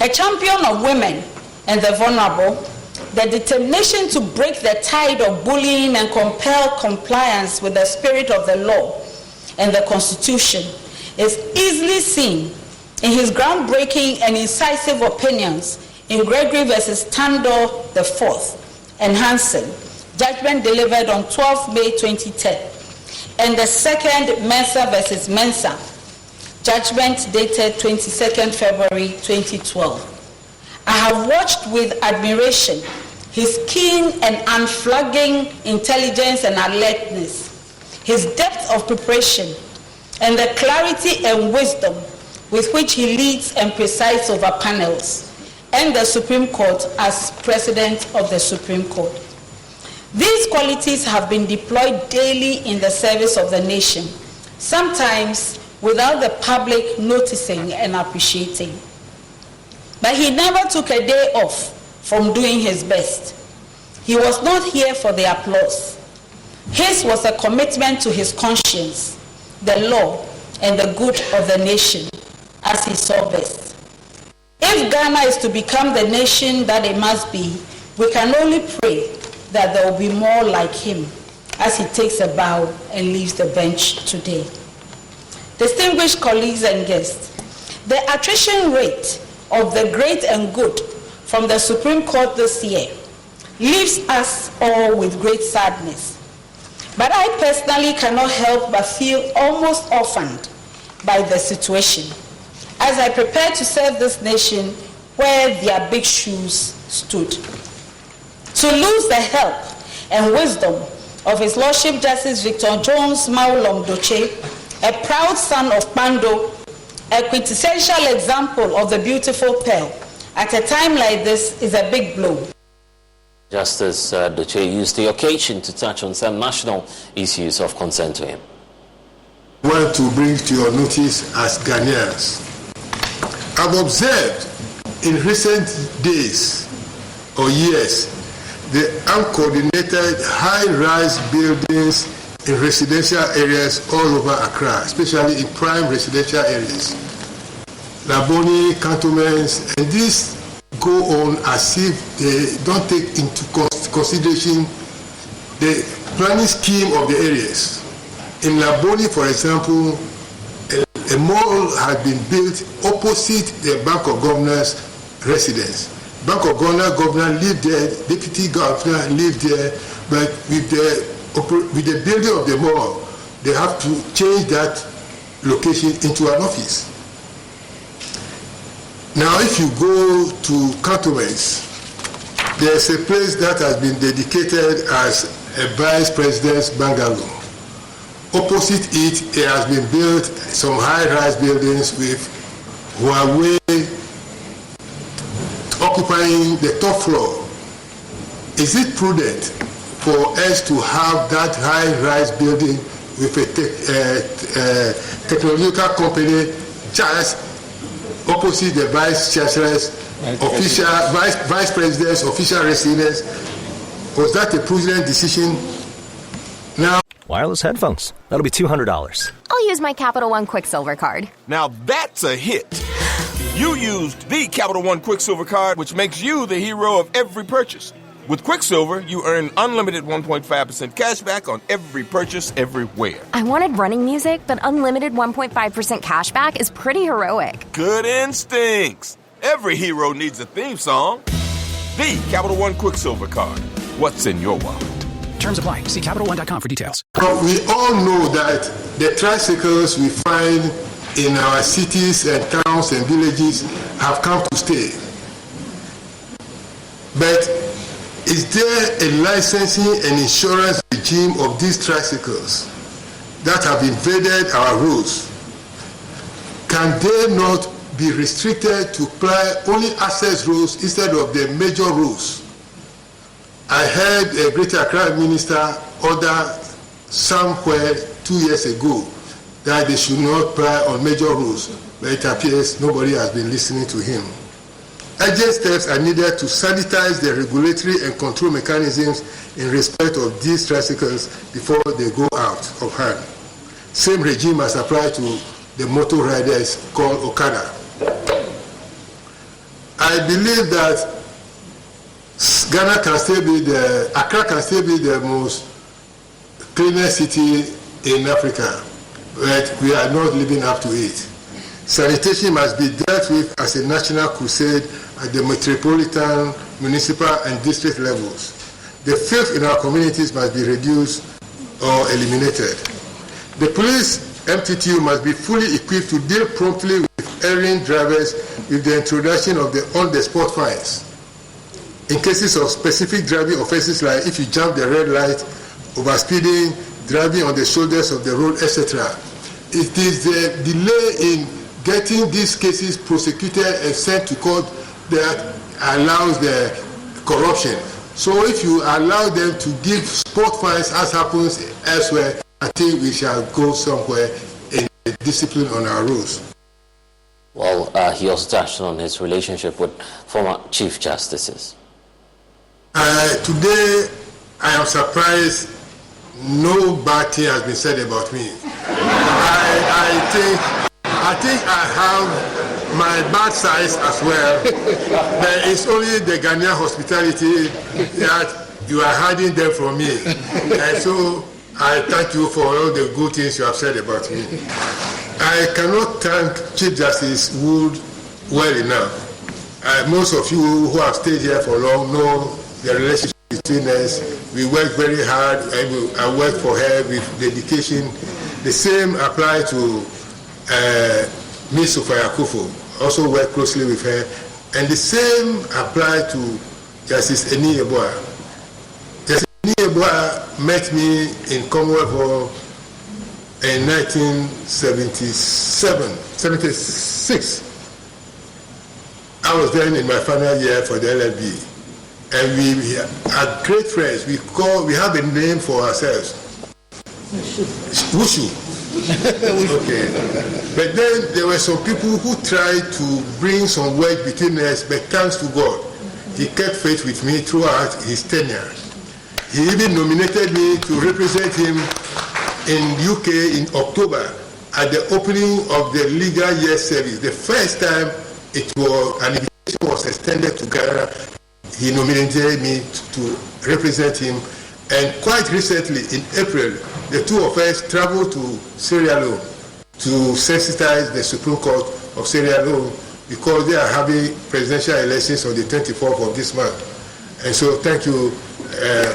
A champion of women and the vulnerable, the determination to break the tide of bullying and compel compliance with the spirit of the law and the Constitution is easily seen in his groundbreaking and incisive opinions in Gregory versus Tandor IV and Hansen, judgment delivered on 12 May 2010, and the second Mensah versus Mensah, judgment dated 22nd February 2012. I have watched with admiration his keen and unflagging intelligence and alertness, his depth of preparation, and the clarity and wisdom with which he leads and presides over panels, and the Supreme Court as President of the Supreme Court. These qualities have been deployed daily in the service of the nation, sometimes without the public noticing and appreciating. But he never took a day off from doing his best. He was not here for the applause. His was a commitment to his conscience, the law, and the good of the nation, as he saw best. If Ghana is to become the nation that it must be, we can only pray that there will be more like him as he takes a bow and leaves the bench today. Distinguished colleagues and guests, the attrition rate of the great and good from the Supreme Court this year leaves us all with great sadness. But I personally cannot help but feel almost orphaned by the situation as I prepare to serve this nation where their big shoes stood. To lose the help and wisdom of His Lordship Justice Victor Jones Maulong Doche, a proud son of Pando, a quintessential example of the beautiful pearl, at a time like this is a big blow. Justice Doche used the occasion to touch on some national issues of concern to him. I want to bring to your notice as Ghanaians. I've observed in recent days or years the uncoordinated high-rise buildings in residential areas all over Accra, especially in prime residential areas. Laboni, cantonments, and these go on as if they don't take into consideration the planning scheme of the areas. In Laboni, for example, a mall has been built opposite the Bank of Governor's residence. Bank of Governor lived there, Deputy Governor lived there, but with the building of the mall, they have to change that location into an office. Now, if you go to cantonments, there's a place that has been dedicated as a vice president's bungalow. Opposite it, it has been built some high-rise buildings with Huawei occupying the top floor. Is it prudent for us to have that high-rise building with a technological company just opposite the vice chancellor's official vice president's official residence? Was that a prudent decision? Now, wireless headphones. That'll be $200. I'll use my Capital One Quicksilver card. Now that's a hit. You used the Capital One Quicksilver card, which makes you the hero of every purchase. With Quicksilver, you earn unlimited 1.5% cash back on every purchase everywhere. I wanted running music, but unlimited 1.5% cash back is pretty heroic. Good instincts. Every hero needs a theme song. The Capital One Quicksilver card. What's in your wallet? Terms apply. See CapitalOne.com for details. We all know that the tricycles we find in our cities and towns and villages have come to stay. But is there a licensing and insurance regime of these tricycles that have invaded our roads? Can they not be restricted to ply only access roads instead of the major roads? I heard a Greater Accra minister order somewhere 2 years ago that they should not ply on major roads, but it appears nobody has been listening to him. Urgent steps are needed to sanitize the regulatory and control mechanisms in respect of these tricycles before they go out of hand. Same regime as applied to the motor riders called Okada. I believe that Accra can still be the most cleanest city in Africa, but we are not living up to it. Sanitation must be dealt with as a national crusade at the metropolitan, municipal, and district levels. The filth in our communities must be reduced or eliminated. The police MTTU must be fully equipped to deal promptly with errant drivers with the introduction of the on-the-spot fines. In cases of specific driving offenses like if you jump the red light, overspeeding, driving on the shoulders of the road, etc. It is the delay in getting these cases prosecuted and sent to court that allows the corruption. So if you allow them to give spot fines as happens elsewhere, I think we shall go somewhere in discipline on our roads. Well, he also touched on his relationship with former Chief Justices. Today, I am surprised no bad thing has been said about me. I think I have my bad sides as well, but it's only the Ghanaian hospitality that you are hiding them from me. And so I thank you for all the good things you have said about me. I cannot thank Chief Justice Wood well enough. Most of you who have stayed here for long know the relationship between us. We work very hard. I work for her with dedication. The same applies to Ms. Sofia Akufo. Also work closely with her. And the same applies to Justice Eni Yeboah. Justice Eni Yeboah met me in Commonwealth Hall in 76. I was then in my final year for the LLB. And we are great friends. We have a name for ourselves. Wushu. Okay. But then there were some people who tried to bring some wedge between us, but thanks to God, he kept faith with me throughout his tenure. He even nominated me to represent him in UK in October at the opening of the legal year service. The first time an invitation was extended to Ghana, he nominated me to represent him. And quite recently, in April, the two of us traveled to Sierra Leone to sensitize the Supreme Court of Sierra Leone because they are having presidential elections on the 24th of this month. And so thank you,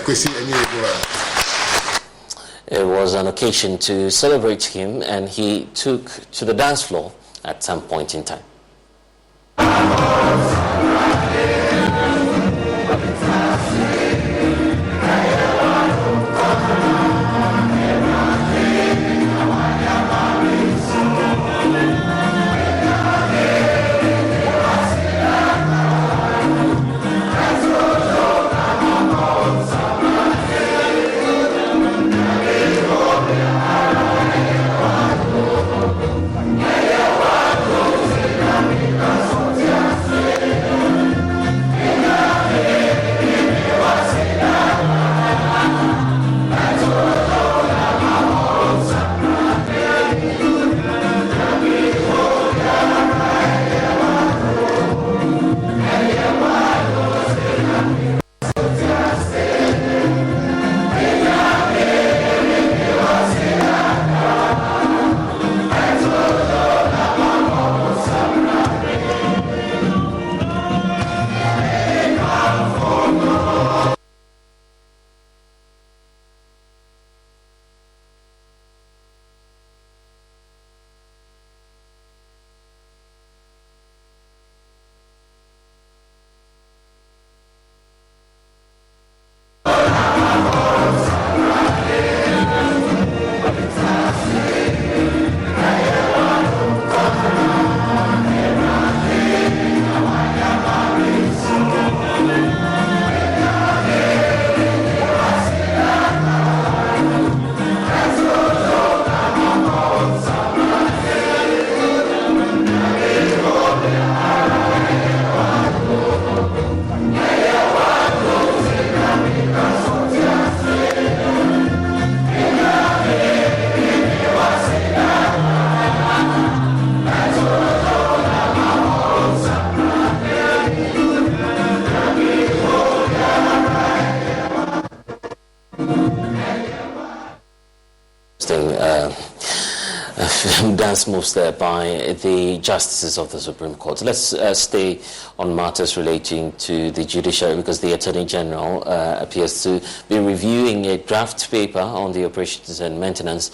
Kwesi Eni. It was an occasion to celebrate him, and he took to the dance floor at some point in time. dance moves there by the justices of the Supreme Court. Let's stay on matters relating to the judiciary, because the Attorney General appears to be reviewing a draft paper on the operations and maintenance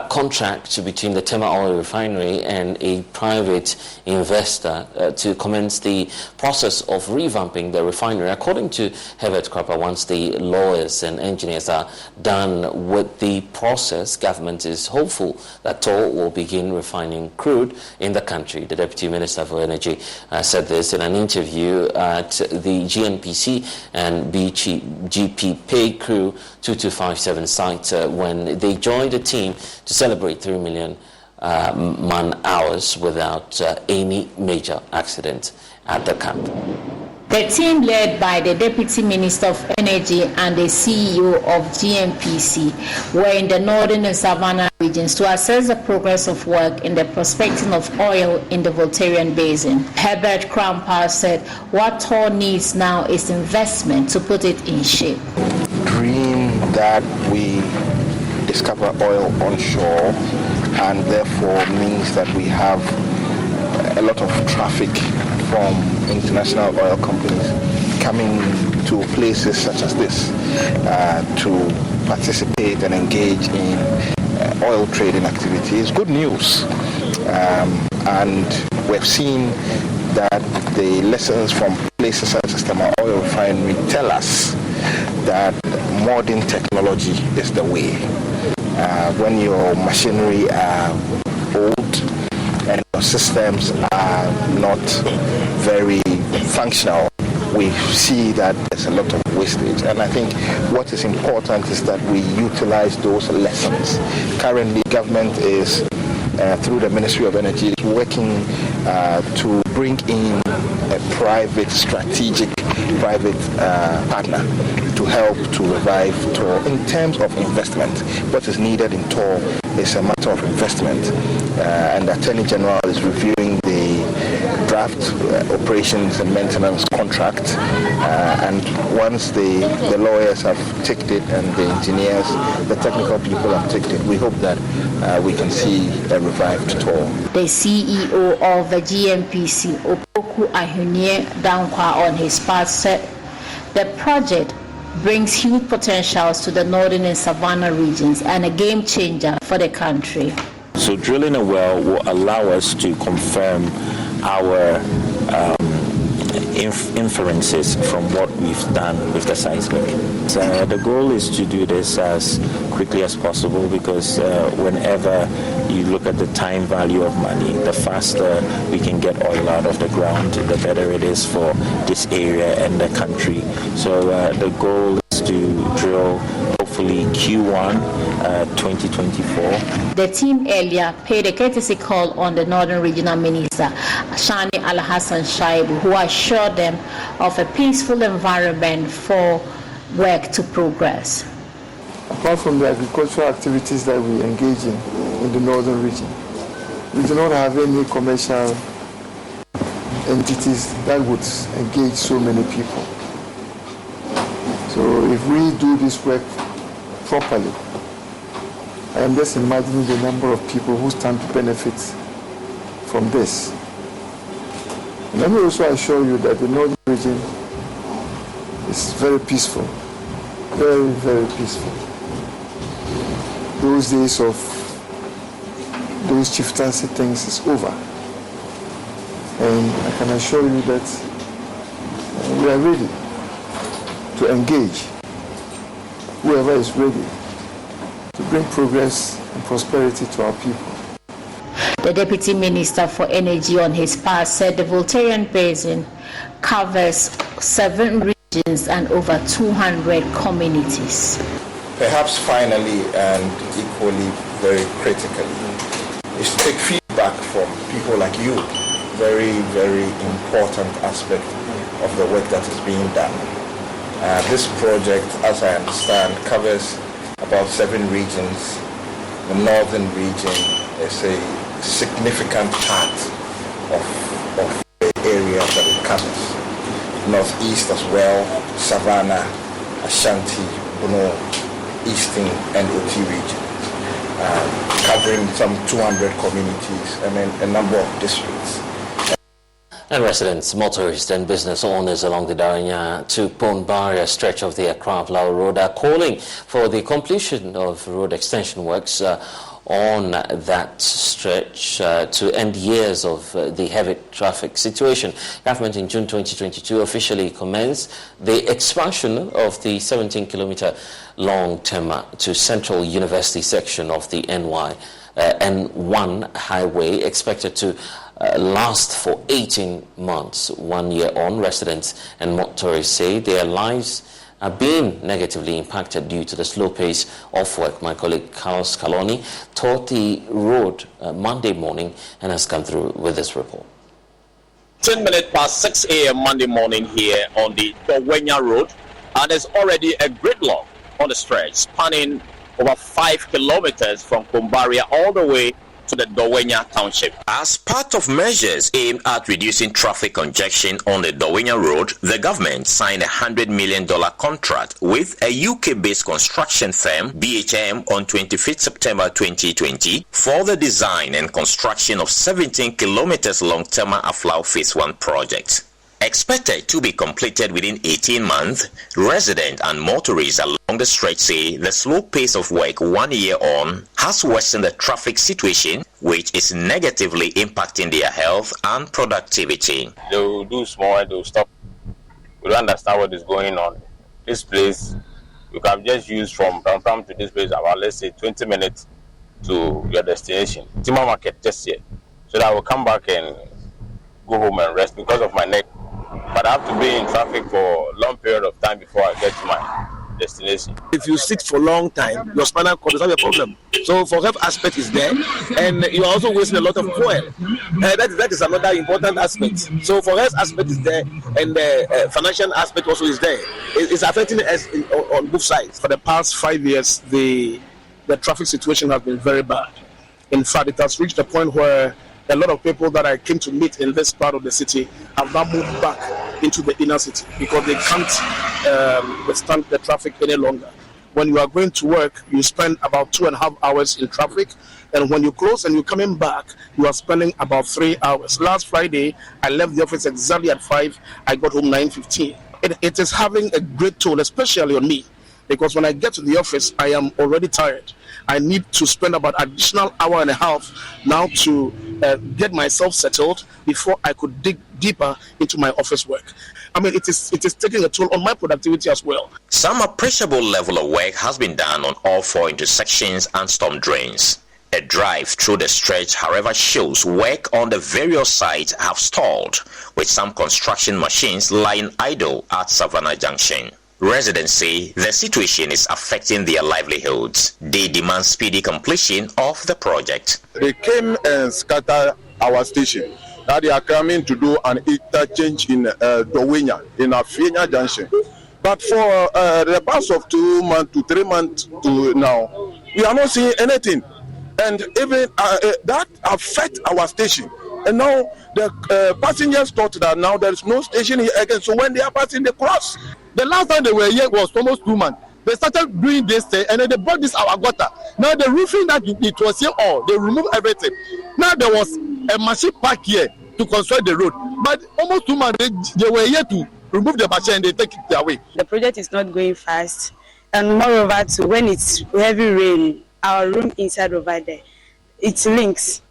contract between the Tema Oil Refinery and a private investor to commence the process of revamping the refinery. According to Herbert Krapper, once the lawyers and engineers are done with the process, government is hopeful that TOR will begin refining crude in the country. The Deputy Minister for Energy said this in an interview at the GNPC and BGP Pay Crew 2257 site when they joined a team to celebrate 3 million man-hours without any major accident at the camp. The team led by the Deputy Minister of Energy and the CEO of GNPC were in the northern and Savannah regions to assess the progress of work in the prospecting of oil in the Voltarian Basin. Herbert Krapper said what TOR needs now is investment to put it in shape. Dream that we discover oil onshore, and therefore means that we have a lot of traffic from international oil companies coming to places such as this to participate and engage in oil trading activities. Good news, and we've seen that the lessons from places such as the oil refinery tell us that modern technology is the way. When your machinery are old and your systems are not very functional, we see that there's a lot of wastage. And I think what is important is that we utilize those lessons. Currently, government is, through the Ministry of Energy, is working to bring in a private strategic partner to help to revive TOR. In terms of investment, what is needed in TOR is a matter of investment, and the Attorney General is reviewing the draft operations and maintenance contract, and once the lawyers have ticked it and the engineers, the technical people have ticked it, we hope that we can see a revived TOR. The CEO of the GNPC, Opoku Ahunye Dankwa, on his part said the project brings huge potentials to the northern and Savannah regions and a game changer for the country. So drilling a well will allow us to confirm our inferences from what we've done with the seismic. So the goal is to do this as quickly as possible, because whenever you look at the time value of money, the faster we can get oil out of the ground, the better it is for this area and the country. So the goal is to drill hopefully Q1 2024. The team earlier paid a courtesy call on the Northern Regional Minister, Shani Al-Hassan Shaibu, who assured them of a peaceful environment for work to progress. Apart from the agricultural activities that we engage in the northern region, we do not have any commercial entities that would engage so many people. So if we do this work properly, I am just imagining the number of people who stand to benefit from this. And let me also assure you that the northern region is very peaceful, very, very peaceful. Those days of those chieftaincy things is over. And I can assure you that we are ready to engage whoever is ready to bring progress and prosperity to our people. The Deputy Minister for Energy on his part said the Voltarian Basin covers 7 regions and over 200 communities. Perhaps finally and equally very critically is to take feedback from people like you. Very, very important aspect of the work that is being done. This project, as I understand, covers about 7 regions. The northern region is a significant part of the area that it covers. Northeast as well, Savannah, Ashanti, Bono, Eastern and Oti region. covering some 200 communities and then a number of districts. And residents, motorists and business owners along the Dawenya to Ponbaria stretch of the Accra-Lao Road are calling for the completion of road extension works on that stretch to end years of the heavy traffic situation. Government in June 2022 officially commenced the expansion of the 17-kilometer long Tema to Central University section of the N1 highway, expected to last for 18 months. 1 year on, residents and motorists say their lives are being negatively impacted due to the slow pace of work. My colleague Carlos Caloni toured the road Monday morning and has come through with this report. 10 minutes past 6 a.m. Monday morning here on the Dawenya Road, and there's already a gridlock on the stretch spanning over 5 kilometers from Kumbaria all the way to the Dawenya township. As part of measures aimed at reducing traffic congestion on the Dawenya Road, the government signed a $100 million contract with a UK-based construction firm, BHM, on 25th September 2020 for the design and construction of 17 kilometers long Tema Aflau Phase 1 project. Expected to be completed within 18 months, residents and motorists along the stretch say the slow pace of work 1 year on has worsened the traffic situation, which is negatively impacting their health and productivity. They will do small and they will stop. We don't understand what is going on. This place, you can just use from Pram to this place about, let's say, 20 minutes to your destination. Tima Market just here. So that I will come back and go home and rest because of my neck. But I have to be in traffic for a long period of time before I get to my destination. If you sit for a long time, your spinal cord is not a problem. So for health aspect is there, and you are also wasting a lot of fuel. That is another important aspect. So for health aspect is there, and the financial aspect also is there. It's affecting us on both sides. For the past 5 years, the traffic situation has been very bad. In fact, it has reached a point where a lot of people that I came to meet in this part of the city have now moved back into the inner city because they can't withstand the traffic any longer. When you are going to work, you spend about 2.5 hours in traffic, and when you close and you're coming back, you are spending about 3 hours. Last Friday, I left the office exactly at 5. I got home 9:15. It is having a great toll, especially on me, because when I get to the office, I am already tired. I need to spend about additional hour and a half now to get myself settled before I could dig deeper into my office work. I mean, it is taking a toll on my productivity as well. Some appreciable level of work has been done on all 4 intersections and storm drains. A drive through the stretch, however, shows work on the various sites have stalled, with some construction machines lying idle at Savannah Junction. Residents say the situation is affecting their livelihoods. They demand speedy completion of the project. They came and scattered our station. Now they are coming to do an interchange in Dawenya, in Afienya Junction. But for the past of 2 months to 3 months to now, we are not seeing anything. And even that affects our station. And now the passengers thought that now there is no station here again. So when they are passing, they cross. The last time they were here was almost 2 months. They started doing this thing, and then they brought this our gutter. Now the roofing that it was here, they removed everything. Now there was a machine park here to construct the road. But almost 2 months, they were here to remove the machine and they take it away. The project is not going fast. And moreover, too, when it's heavy rain, our room inside over there, it links.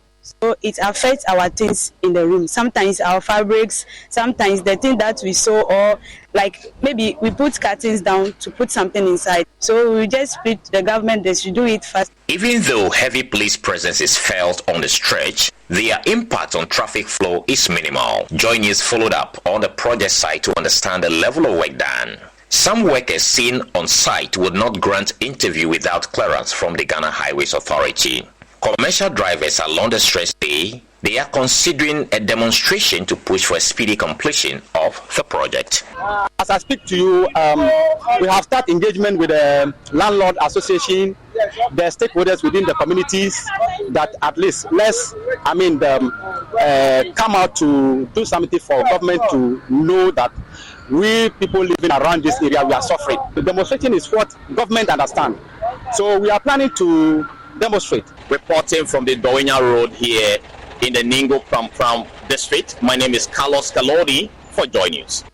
So it affects our things in the room. Sometimes our fabrics, sometimes the thing that we sew, or like maybe we put curtains down to put something inside. So we just split the government, they should do it fast. Even though heavy police presence is felt on the stretch, their impact on traffic flow is minimal. Joy News followed up on the project site to understand the level of work done. Some workers seen on site would not grant interview without clearance from the Ghana Highways Authority. Commercial drivers along the stretch say they are considering a demonstration to push for a speedy completion of the project. As I speak to you, we have started engagement with the landlord association, the stakeholders within the communities, that at least come out to do something for government to know that we people living around this area, we are suffering. The demonstration is what government understand. So we are planning to demonstrate. reporting from the Dowenya Road here in the Ningo Pram district. My name is Carlos Kalodi for Joy News.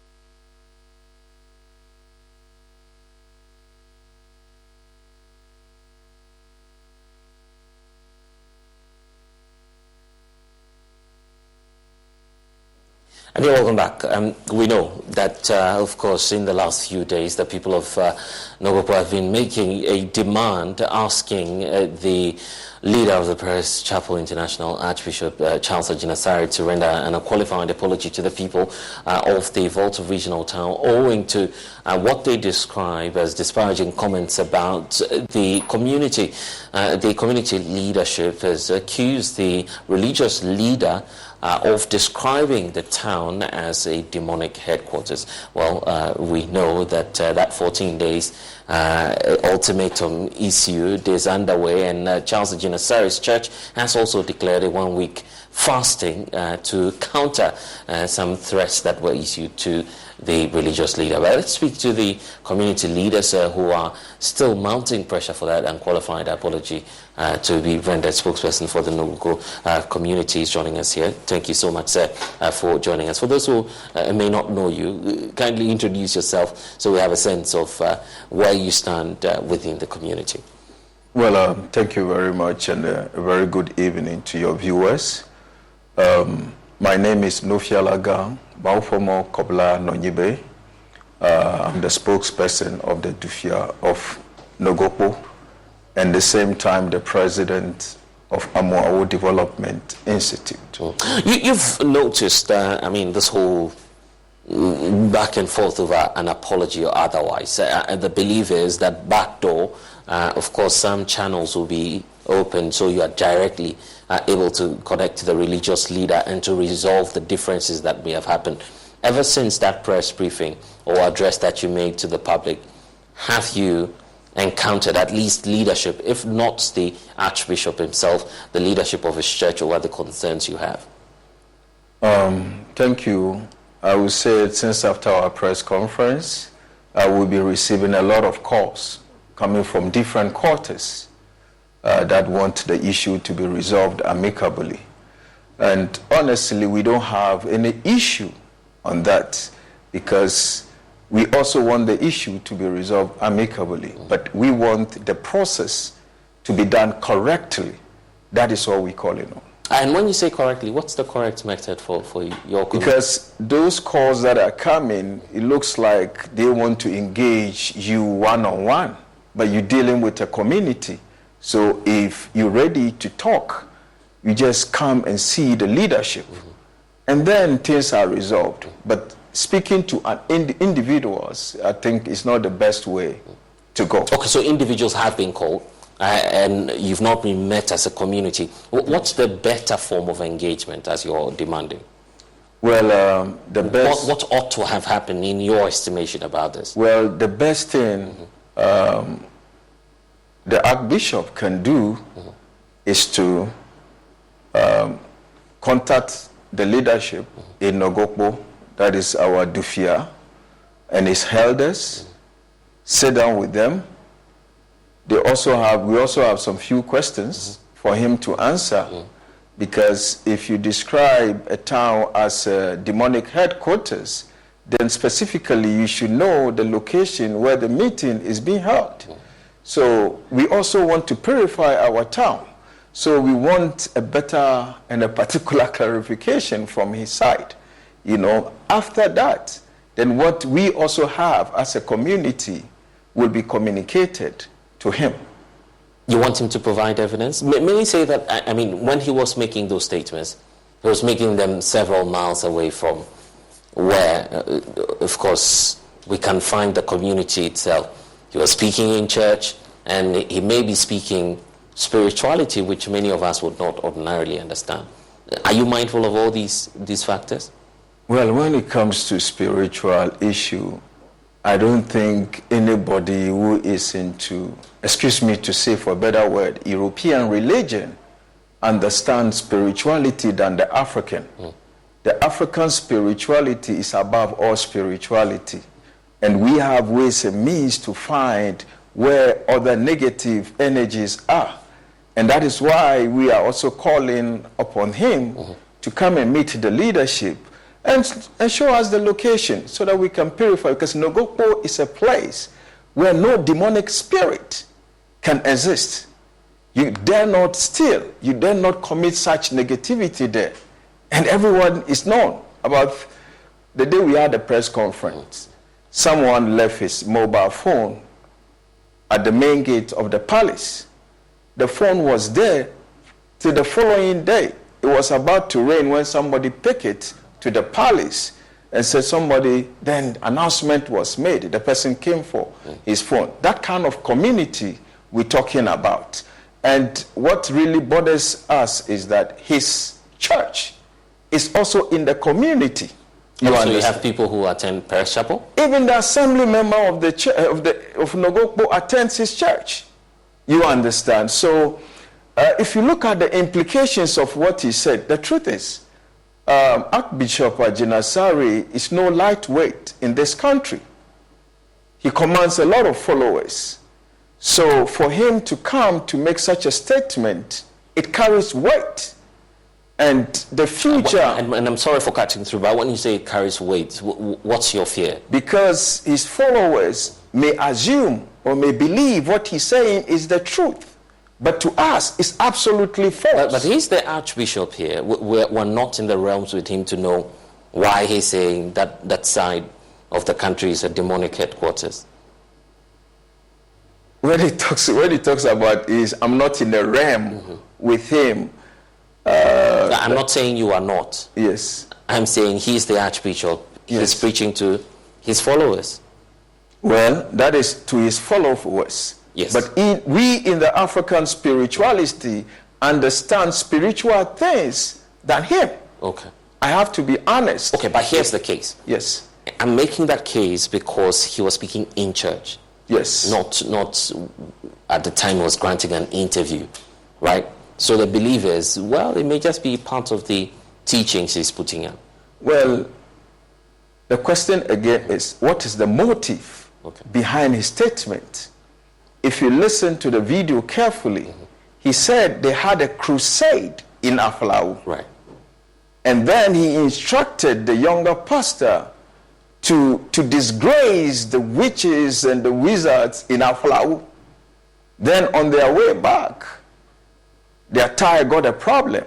And you're welcome back. We know that, of course, in the last few days, the people of Nogopo have been making a demand asking the leader of the Paris Chapel International, Archbishop Charles Ajinasari, to render an unqualified apology to the people of the Volta regional town, owing to what they describe as disparaging comments about the community. The community leadership has accused the religious leader of describing the town as a demonic headquarters. Well, we know that that 14 days ultimatum issued is underway, and Charles Ajinasari's church has also declared a 1-week fasting to counter some threats that were issued to the religious leader. But let's speak to the community leaders who are still mounting pressure for that unqualified apology to be rendered. Spokesperson for the Nogopo community is joining us here. Thank you so much, sir, for joining us. For those who may not know you, kindly introduce yourself so we have a sense of where you stand within the community. Well, thank you very much, and a very good evening to your viewers. My name is Nofialaga Baufomo Kobla Nonyibe. I'm the spokesperson of the Dufia of Nogopo, and at the same time the president of Amoawo Development Institute. You've noticed, this whole back and forth over an apology or otherwise. The belief is that backdoor, of course, some channels will be open so you are directly able to connect to the religious leader and to resolve the differences that may have happened. Ever since that press briefing or address that you made to the public, have you encountered at least leadership, if not the Archbishop himself, the leadership of his church, or what the concerns you have? Thank you. I would say since after our press conference, I will be receiving a lot of calls coming from different quarters that want the issue to be resolved amicably. And honestly, we don't have any issue on that because we also want the issue to be resolved amicably. But we want the process to be done correctly. That is what we call it on. And when you say correctly, what's the correct method for your community? Because those calls that are coming, it looks like they want to engage you one-on-one, but you're dealing with a community. So if you're ready to talk, you just come and see the leadership, and then things are resolved. But speaking to individuals, I think, is not the best way to go. Okay, so individuals have been called, and you've not been met as a community. What's the better form of engagement as you're demanding? Well, the best... What ought to have happened in your estimation about this? Well, the best thing the Archbishop can do is to contact the leadership in Nogopo, that is our Dufia, and his elders, sit down with them. We also have some few questions for him to answer, because if you describe a town as a demonic headquarters, then specifically you should know the location where the meeting is being held. So we also want to purify our town. So we want a better and a particular clarification from his side. After that, then what we also have as a community will be communicated to him. You want him to provide evidence? May we say that, when he was making those statements, he was making them several miles away from where, of course, we can find the community itself. He was speaking in church, and he may be speaking spirituality, which many of us would not ordinarily understand. Are you mindful of all these factors? Well, when it comes to spiritual issue, I don't think anybody who is into, excuse me to say for a better word, European religion understands spirituality than the African. The African spirituality is above all spirituality. And we have ways and means to find where other negative energies are. And that is why we are also calling upon him to come and meet the leadership and show us the location so that we can purify. Because Nogokpo is a place where no demonic spirit can exist. You dare not steal. You dare not commit such negativity there. And everyone is known about the day we had a press conference. Someone left his mobile phone at the main gate of the palace. The phone was there till the following day. It was about to rain when somebody picked it to the palace and said then announcement was made. The person came for his phone. That kind of community we're talking about. And what really bothers us is that his church is also in the community. So you have people who attend Parish Chapel? Even the assembly member of Nogokpo attends his church. You understand? So if you look at the implications of what he said, the truth is, Archbishop Ajinasari is no lightweight in this country. He commands a lot of followers. So for him to come to make such a statement, it carries weight. And the future... And I'm sorry for cutting through, but when you say it carries weight, what's your fear? Because his followers may assume or may believe what he's saying is the truth. But to us, it's absolutely false. But he's the Archbishop here. We're not in the realms with him to know why he's saying that side of the country is a demonic headquarters. When he talks about I'm not in the realm with him. I'm not saying you are not. Yes. I'm saying he's the Archbishop. He's preaching to his followers. Well, that is to his followers. Yes. But we in the African spirituality understand spiritual things than him. Okay. I have to be honest. Okay, but here's the case. Yes. I'm making that case because he was speaking in church. Yes. Not at the time he was granting an interview, right? So the believers, well, it may just be part of the teachings he's putting out. Well, the question again is, what is the motive behind his statement? If you listen to the video carefully, he said they had a crusade in Aflau. Right. And then he instructed the younger pastor to disgrace the witches and the wizards in Aflau. Then on their way back, their tire got a problem.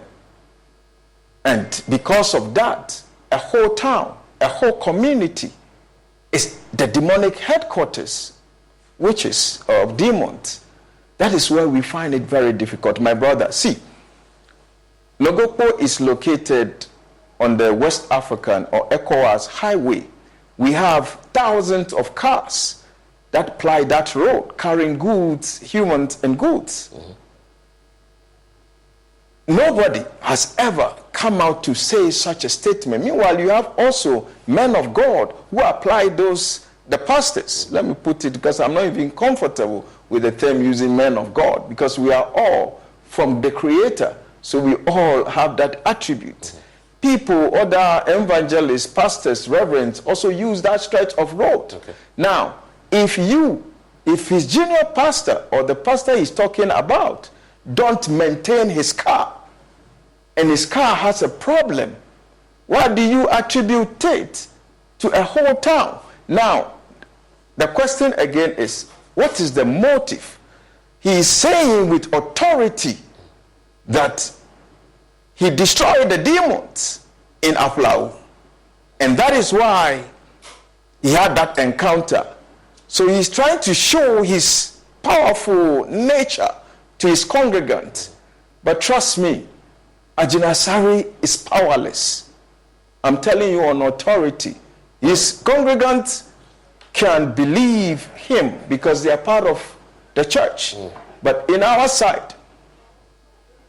And because of that, a whole town, a whole community is the demonic headquarters, witches of demons. That is where we find it very difficult. My brother, see, Nogokpo is located on the West African or ECOWAS highway. We have thousands of cars that ply that road, carrying goods, humans and goods. Nobody has ever come out to say such a statement. Meanwhile, you have also men of God who apply the pastors. Let me put it, because I'm not even comfortable with the term using men of God, because we are all from the Creator. So we all have that attribute. People, other evangelists, pastors, reverends also use that stretch of road. Now, if his junior pastor or the pastor he's talking about don't maintain his car, and his car has a problem, why do you attribute it to a whole town? Now, the question again is, what is the motive? He is saying with authority that he destroyed the demons in Aflau. And that is why he had that encounter. So he's trying to show his powerful nature to his congregants. But trust me, Ajinasari is powerless. I'm telling you on authority. His congregants can believe him because they are part of the church. But in our side,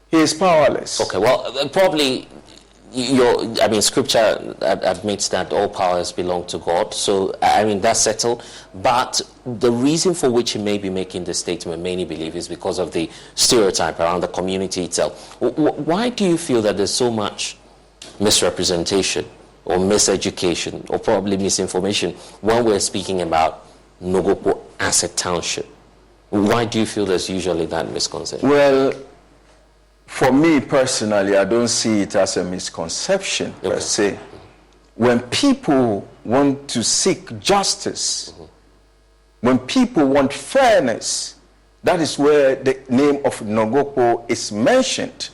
he is powerless. Okay, well, probably Scripture admits that all powers belong to God. So, that's settled. But the reason for which he may be making this statement, many believe, is because of the stereotype around the community itself. Why do you feel that there's so much misrepresentation or miseducation or probably misinformation when we're speaking about Nogokpo as a township? Why do you feel there's usually that misconception? Well, For me personally, I don't see it as a misconception per se. When people want to seek justice, when people want fairness, that is where the name of Nogokpo is mentioned.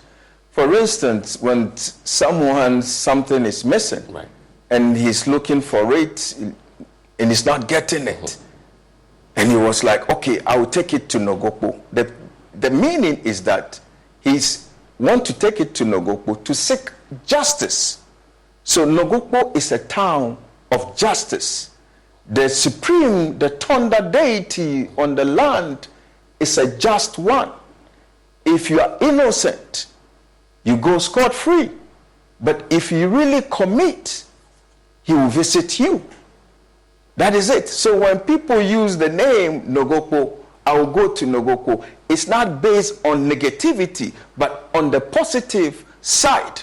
For instance, when something is missing, and he's looking for it, and he's not getting it, and he was like, okay, I will take it to Nogokpo. The meaning is that he's want to take it to Nogokpo to seek justice. So Nogokpo is a town of justice. The thunder deity on the land is a just one. If you are innocent, you go scot-free. But if you really commit, he will visit you. That is it. So when people use the name Nogokpo, I will go to Nogokpo, it's not based on negativity, but on the positive side.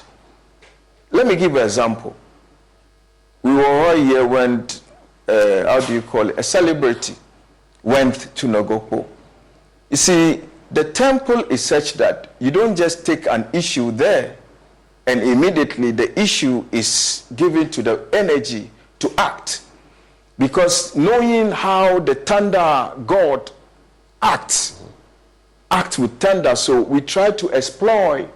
Let me give an example. We were all here when, a celebrity went to Nogokpo. You see, the temple is such that you don't just take an issue there and immediately the issue is given to the energy to act. Because knowing how the thunder god act with thunder, so we try to exploit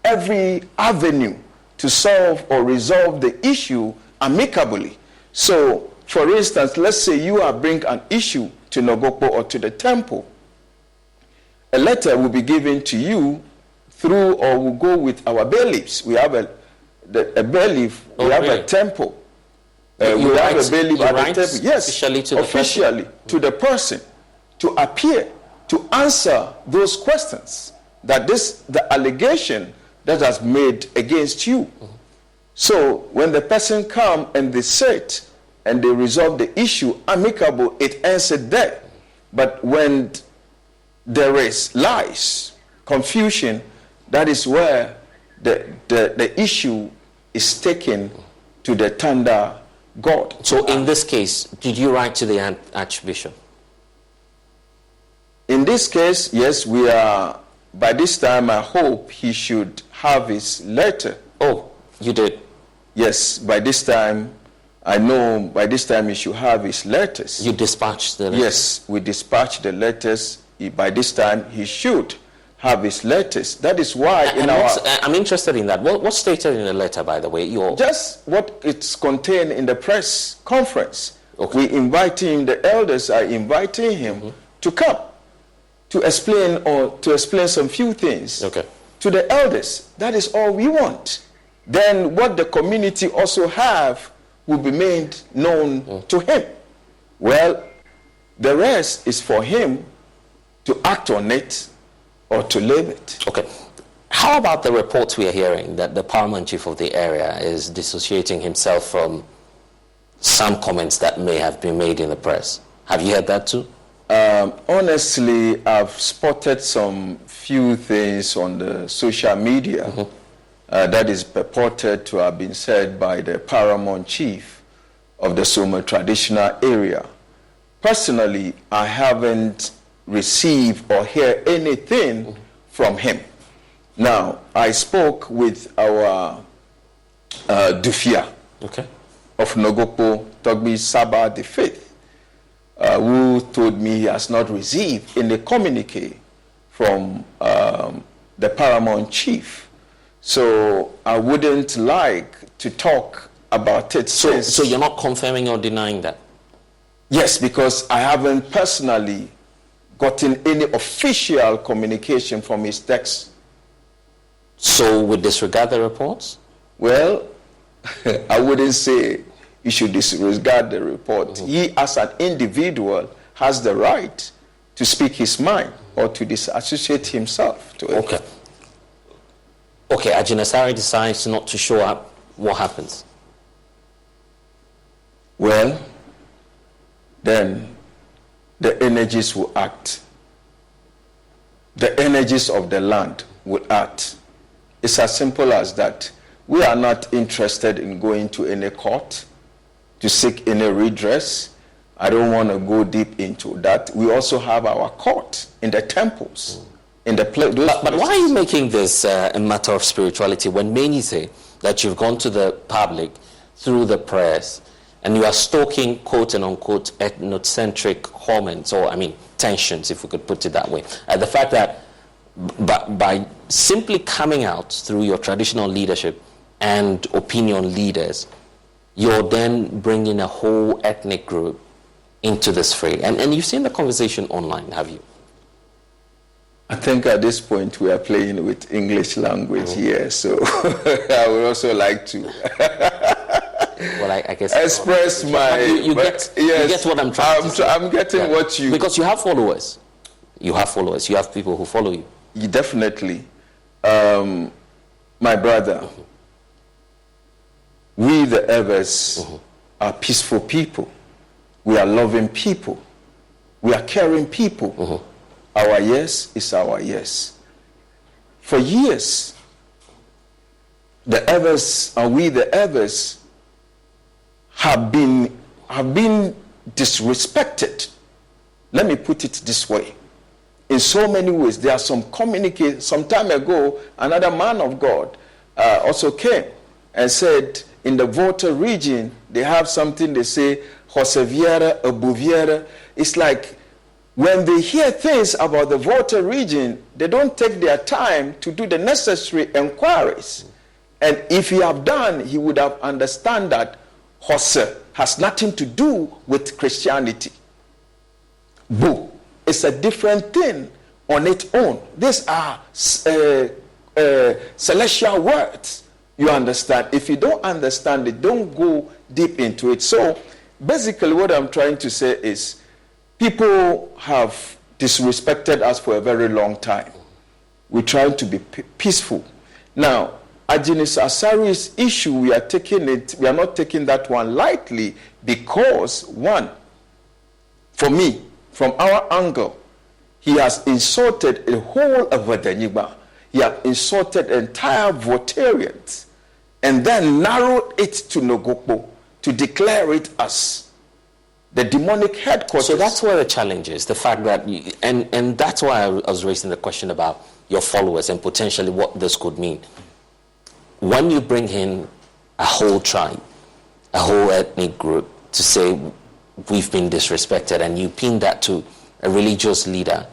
every avenue to solve or resolve the issue amicably. So, for instance, let's say you are bring an issue to Nogokpo or to the temple. A letter will be given to you through, or will go with our bailiffs. We have a bailiff, we have a temple. We have a bailiff at the temple. Yes, officially to the person, to appear, to answer those questions, that the allegation that has made against you. So when the person come and they sit and they resolve the issue amicable, it ends it there. But when there is lies, confusion, that is where the issue is taken to the thunder god. So in this case, did you write to the Archbishop? In this case, yes, we are. By this time, I hope he should have his letter. Oh, you did? Yes, by this time, I know by this time he should have his letters. You dispatched the letters? Yes, we dispatched the letters. By this time, he should have his letters. That is why I'm interested in that. What's stated in the letter, by the way? Just what it's contained in the press conference. Okay. We invite him, the elders are inviting him to come to explain some few things to the elders. That is all we want. Then what the community also have will be made known to him. Well, the rest is for him to act on it or to leave it. Okay. How about the reports we are hearing that the paramount chief of the area is dissociating himself from some comments that may have been made in the press? Have you heard that too? Honestly, I've spotted some few things on the social media that is purported to have been said by the paramount chief of the Soma traditional area. Personally, I haven't received or heard anything from him. Now, I spoke with our Dufia of Nogokpo, Togbi Saba the Fifth, who told me he has not received any communique from the paramount chief. So I wouldn't like to talk about it. So you're not confirming or denying that? Yes, because I haven't personally gotten any official communication from his text. So we disregard the reports? Well, I wouldn't say you should disregard the report. He, as an individual, has the right to speak his mind or to disassociate himself to it. Okay, Ajinasari decides not to show up. What happens? Well, then the energies will act. The energies of the land will act. It's as simple as that. We are not interested in going to any court to seek any redress. I don't want to go deep into that. We also have our court in the temples. in the But why are you making this a matter of spirituality when many say that you've gone to the public through the press and you are stoking quote and unquote ethnocentric comments, or tensions, if we could put it that way? The fact that by simply coming out through your traditional leadership and opinion leaders, you're then bringing a whole ethnic group into this fray. And you've seen the conversation online, have you? I think at this point we are playing with English language here, so I would also like to I guess express my... You get what I'm trying to say. I'm getting what you... Because you have followers. You have people who follow you. Definitely. My brother, we the Evers are peaceful people. We are loving people. We are caring people. Our yes is our yes. For years, the Evers and we the Evers have been disrespected. Let me put it this way. In so many ways, there are some time ago, another man of God also came and said, in the Volta region, they have something they say, Joseviera, Abuviera. It's like when they hear things about the Volta region, they don't take their time to do the necessary inquiries. And if he have done, he would have understand that Jose has nothing to do with Christianity. Boo. It's a different thing on its own. These are celestial words. You understand? If you don't understand it, don't go deep into it. So basically what I'm trying to say is people have disrespected us for a very long time. We're trying to be peaceful. Now, Ajinis Asari's issue, we are not taking that one lightly because, one, for me, from our angle, he has insulted a whole of Wadaniba. He has insulted entire Votarians and then narrowed it to Nogokpo to declare it as the demonic headquarters. So that's where the challenge is, the fact that, and that's why I was raising the question about your followers and potentially what this could mean. When you bring in a whole tribe, a whole ethnic group to say we've been disrespected, and you pin that to a religious leader,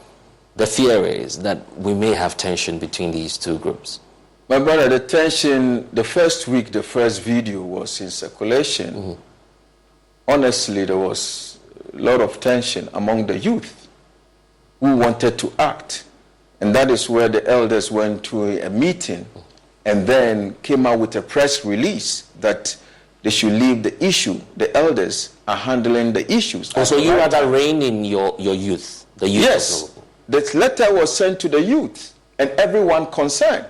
the fear is that we may have tension between these two groups. My brother, the tension, the first week, the first video was in circulation. Honestly, there was a lot of tension among the youth who wanted to act. And that is where the elders went to a meeting and then came out with a press release that they should leave the issue. The elders are handling the issues. So you rather rein in your youth? The youth. Yes. This letter was sent to the youth and everyone concerned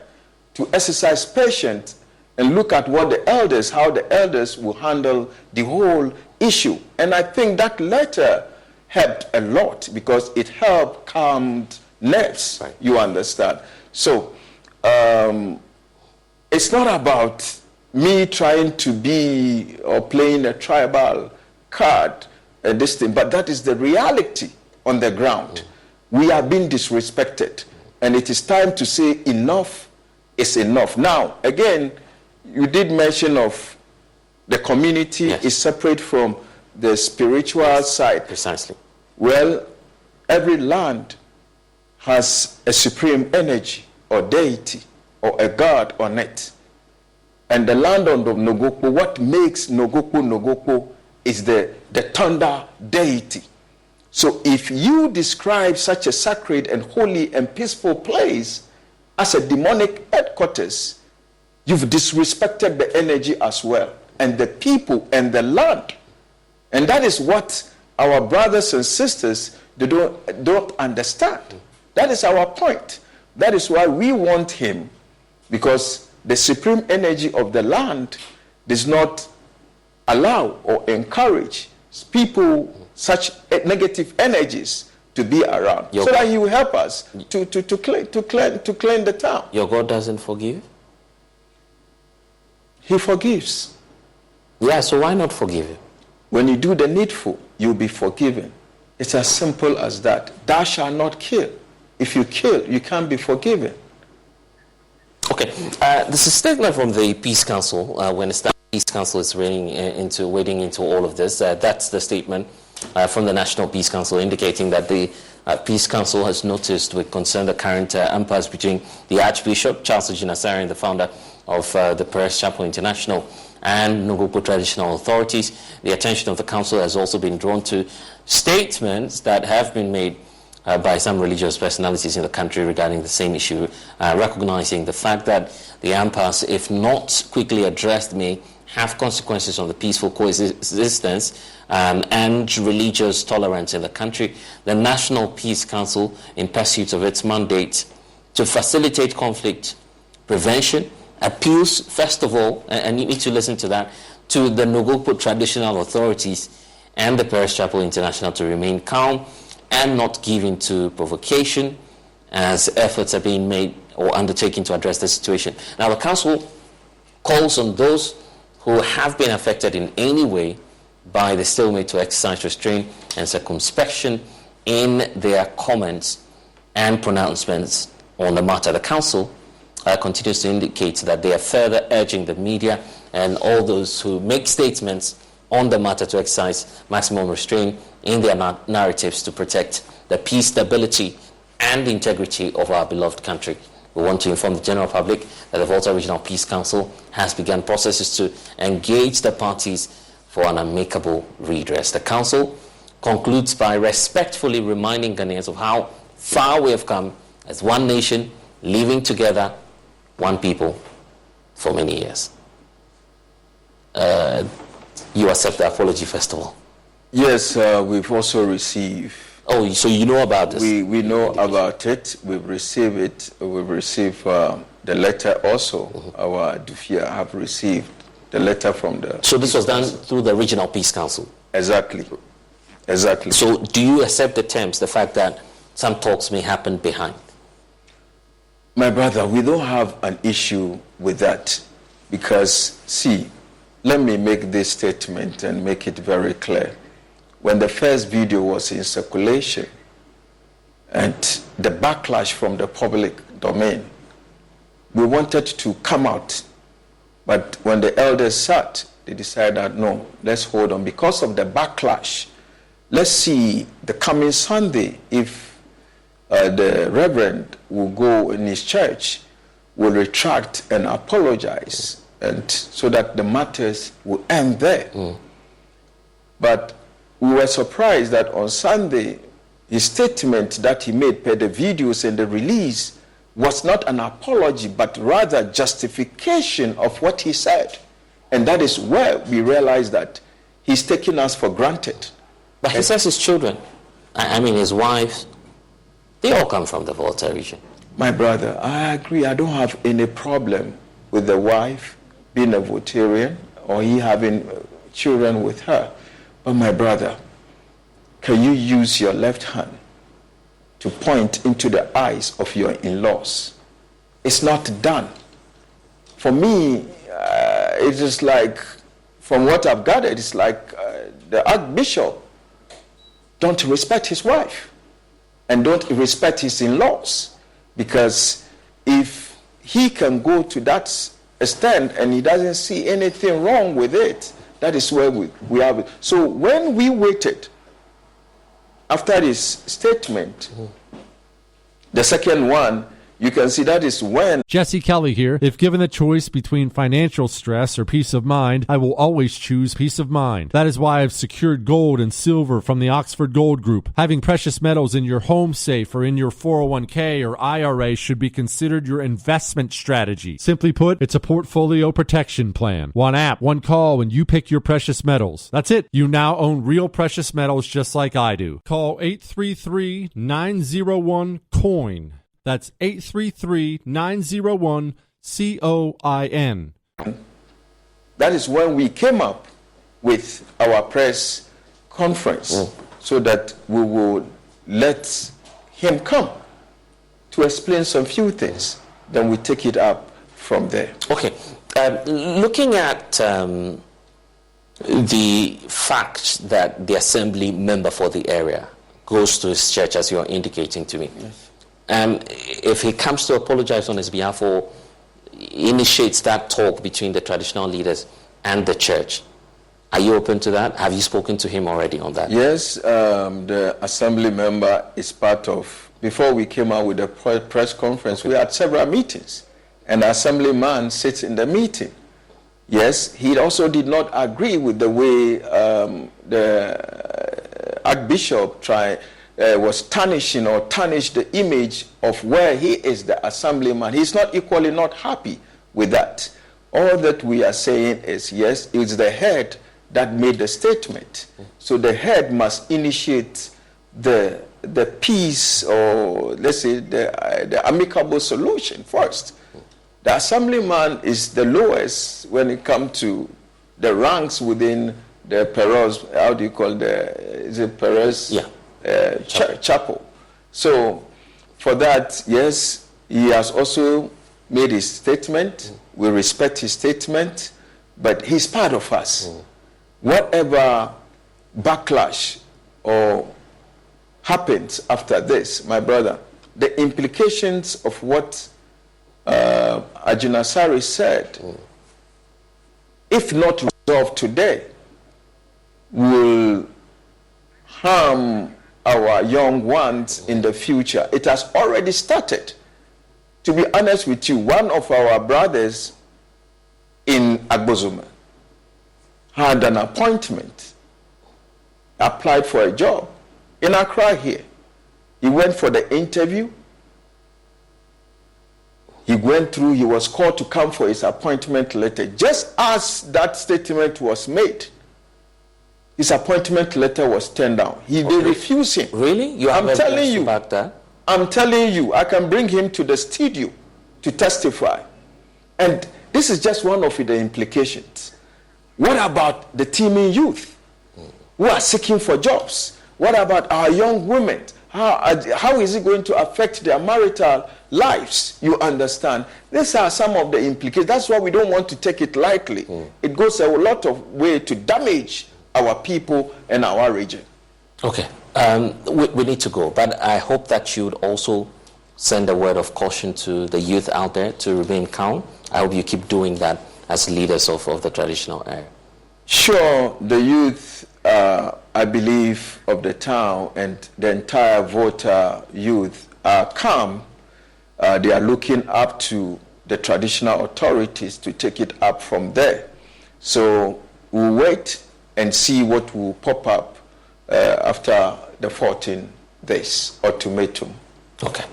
to exercise patience and look at what the elders, how the elders will handle the whole issue. And I think that letter helped a lot because it helped calm nerves, right. You understand? So it's not about me trying to be or playing a tribal card and this thing, but that is the reality on the ground. We are being disrespected, and it is time to say enough is enough. Now, again, you did mention of the community is separate from the spiritual side. Precisely. Well, every land has a supreme energy or deity or a god on it. And the land of Nogokpo, what makes Nogokpo is the thunder deity. So if you describe such a sacred and holy and peaceful place as a demonic headquarters, you've disrespected the energy as well, and the people and the land. And that is what our brothers and sisters, they don't understand. That is our point. That is why we want him, because the supreme energy of the land does not allow or encourage people such negative energies to be around, so that he will help us to clean the town. Your God doesn't forgive? He forgives. Yeah, so why not forgive him? When you do the needful, you'll be forgiven. It's as simple as that. Thou shalt not kill. If you kill, you can't be forgiven. Okay, this is a statement from the Peace Council. When the Peace Council is wading into all of this, that's the statement from the National Peace Council, indicating that the Peace Council has noticed with concern the current impasse between the Archbishop Charles Ejinasarian, the founder of the Paris Chapel International, and Ngokpo traditional authorities. The attention of the council has also been drawn to statements that have been made by some religious personalities in the country regarding the same issue, recognizing the fact that the impasse, if not quickly addressed, may have consequences on the peaceful coexistence and religious tolerance in the country. The National Peace Council, in pursuit of its mandate to facilitate conflict prevention, appeals, first of all, and you need to listen to that, to the Ngokpo traditional authorities and the Paris Chapel International to remain calm and not give in to provocation as efforts are being made or undertaken to address the situation. Now, the council calls on those who have been affected in any way by the stalemate to exercise restraint and circumspection in their comments and pronouncements on the matter. The council continues to indicate that they are further urging the media and all those who make statements on the matter to exercise maximum restraint in their narratives to protect the peace, stability, and integrity of our beloved country. We want to inform the general public that the Volta Regional Peace Council has begun processes to engage the parties for an amicable redress. The council concludes by respectfully reminding Ghanaians of how far we have come as one nation, living together, one people, for many years. You accept the apology, first of all? Yes, we've also received. Oh, so you know about this? We know about it. We've received it. We've received the letter also. Mm-hmm. Our Dufia have received the letter from the... So this was done through the Regional Peace Council? Exactly. So do you accept the terms, the fact that some talks may happen behind? My brother, we don't have an issue with that because, see, let me make this statement and make it very clear. When the first video was in circulation and the backlash from the public domain, we wanted to come out. But when the elders sat, they decided that no, let's hold on. Because of the backlash, let's see the coming Sunday if the Reverend will go in his church, will retract and apologize, and so that the matters will end there. But we were surprised that on Sunday, his statement that he made per the videos and the release was not an apology, but rather justification of what he said. And that is where we realized that he's taking us for granted. But he says his children, I mean his wife, they all come from the Volta region. My brother, I agree. I don't have any problem with the wife being a Voltarian or he having children with her. But my brother, can you use your left hand to point into the eyes of your in-laws? It's not done. For me, it is like, from what I've gathered, it's like the Archbishop don't respect his wife and don't respect his in-laws. Because if he can go to that extent and he doesn't see anything wrong with it, that is where we have it. So when we waited after this statement, the second one, you can see that is when... Jesse Kelly here. If given the choice between financial stress or peace of mind, I will always choose peace of mind. That is why I've secured gold and silver from the Oxford Gold Group. Having precious metals in your home safe or in your 401k or IRA should be considered your investment strategy. Simply put, it's a portfolio protection plan. One app, one call, and you pick your precious metals. That's it. You now own real precious metals just like I do. Call 833-901-COIN. That's 833-901-COIN. That is when we came up with our press conference so that we would let him come to explain some few things. Then we take it up from there. Okay. Looking at the fact that the assembly member for the area goes to his church, as you're indicating to me, yes. if he comes to apologize on his behalf or initiates that talk between the traditional leaders and the church, are you open to that? Have you spoken to him already on that? Yes, the assembly member is part of, before we came out with the press conference, we had several meetings, and the assemblyman sits in the meeting. Yes, he also did not agree with the way the Archbishop was tarnishing or tarnished the image of where he is the assemblyman. He's not equally not happy with that. All that we are saying is, yes, it's the head that made the statement. So the head must initiate the peace, or let's say the amicable solution first. The assemblyman is the lowest when it comes to the ranks within the Perez, how do you call is it Perez? Yeah. Chapel. So for that, yes, he has also made his statement. We respect his statement, but he's part of us. Whatever backlash or happens after this, my brother, the implications of what Ajinasari said, if not resolved today, will harm our young ones in the future. It has already started. To be honest with you, one of our brothers in Agbozoma had an appointment, applied for a job in Accra here. He went for the interview. He went through, he was called to come for his appointment letter. Just as that statement was made, his appointment letter was turned down. They refused him. Really? I'm telling you about that? I'm telling you, I can bring him to the studio to testify. And this is just one of the implications. What about the teeming youth who are seeking for jobs? What about our young women? How is it going to affect their marital lives? You understand? These are some of the implications. That's why we don't want to take it lightly. It goes a lot of way to damage our people and our region. Okay. We need to go, but I hope that you would also send a word of caution to the youth out there to remain calm. I hope you keep doing that as leaders of the traditional area. Sure, the youth, I believe, of the town and the entire voter youth are calm. They are looking up to the traditional authorities to take it up from there. So we'll wait and see what will pop up after the 14 days ultimatum. Okay.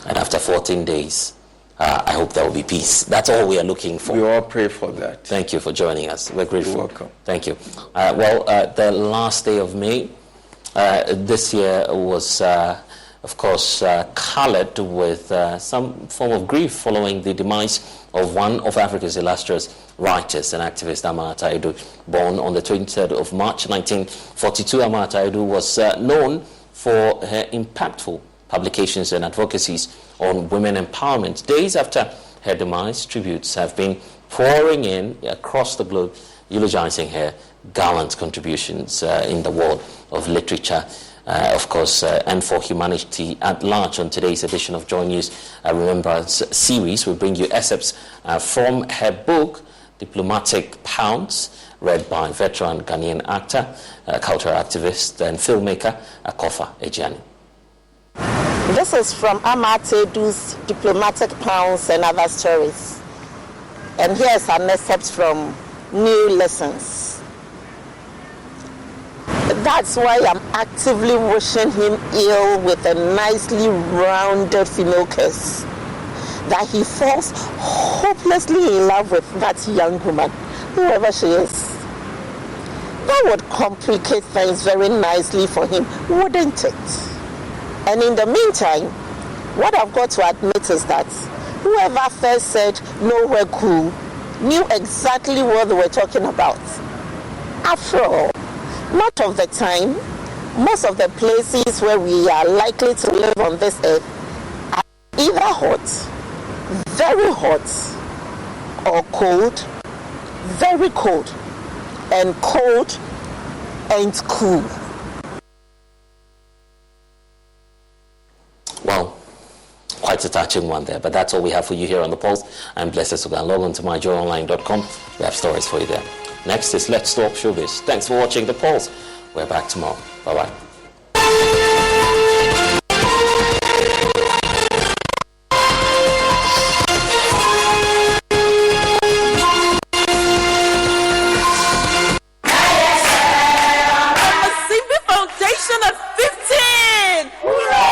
And after 14 days, I hope there will be peace. That's all we are looking for. We all pray for that. Thank you for joining us. We're grateful. You're welcome. Thank you. The last day of May this year was, of course, colored with some form of grief following the demise of one of Africa's illustrious writers and activist, Amarata Edu. Born on the 23rd of March 1942, Amarata Edu was known for her impactful publications and advocacies on women empowerment. Days after her demise, tributes have been pouring in across the globe, eulogizing her gallant contributions in the world of literature, of course, and for humanity at large. On today's edition of Joy News Remembrance Series, we bring you excerpts from her book, Diplomatic Pounds, read by veteran Ghanaian actor, cultural activist, and filmmaker Akofa Ejiani. This is from Amarata Edu's Diplomatic Pounds and Other Stories. And here's an excerpt from New Lessons. That's why I'm actively wishing him ill with a nicely rounded female kiss, that he falls hopelessly in love with that young woman, whoever she is. That would complicate things very nicely for him, wouldn't it? And in the meantime, what I've got to admit is that whoever first said no, we're cool, knew exactly what they were talking about. After all, lot of the time, most of the places where we are likely to live on this earth are either hot, very hot, or cold, very cold, and cold and cool. Well, quite a touching one there. But that's all we have for you here on The Pulse. I'm Blessed Sugan. Log on to myjoyonline.com. We have stories for you there. Next is Let's Talk Showbiz. Thanks for watching The Pulse. We're back tomorrow. Bye-bye.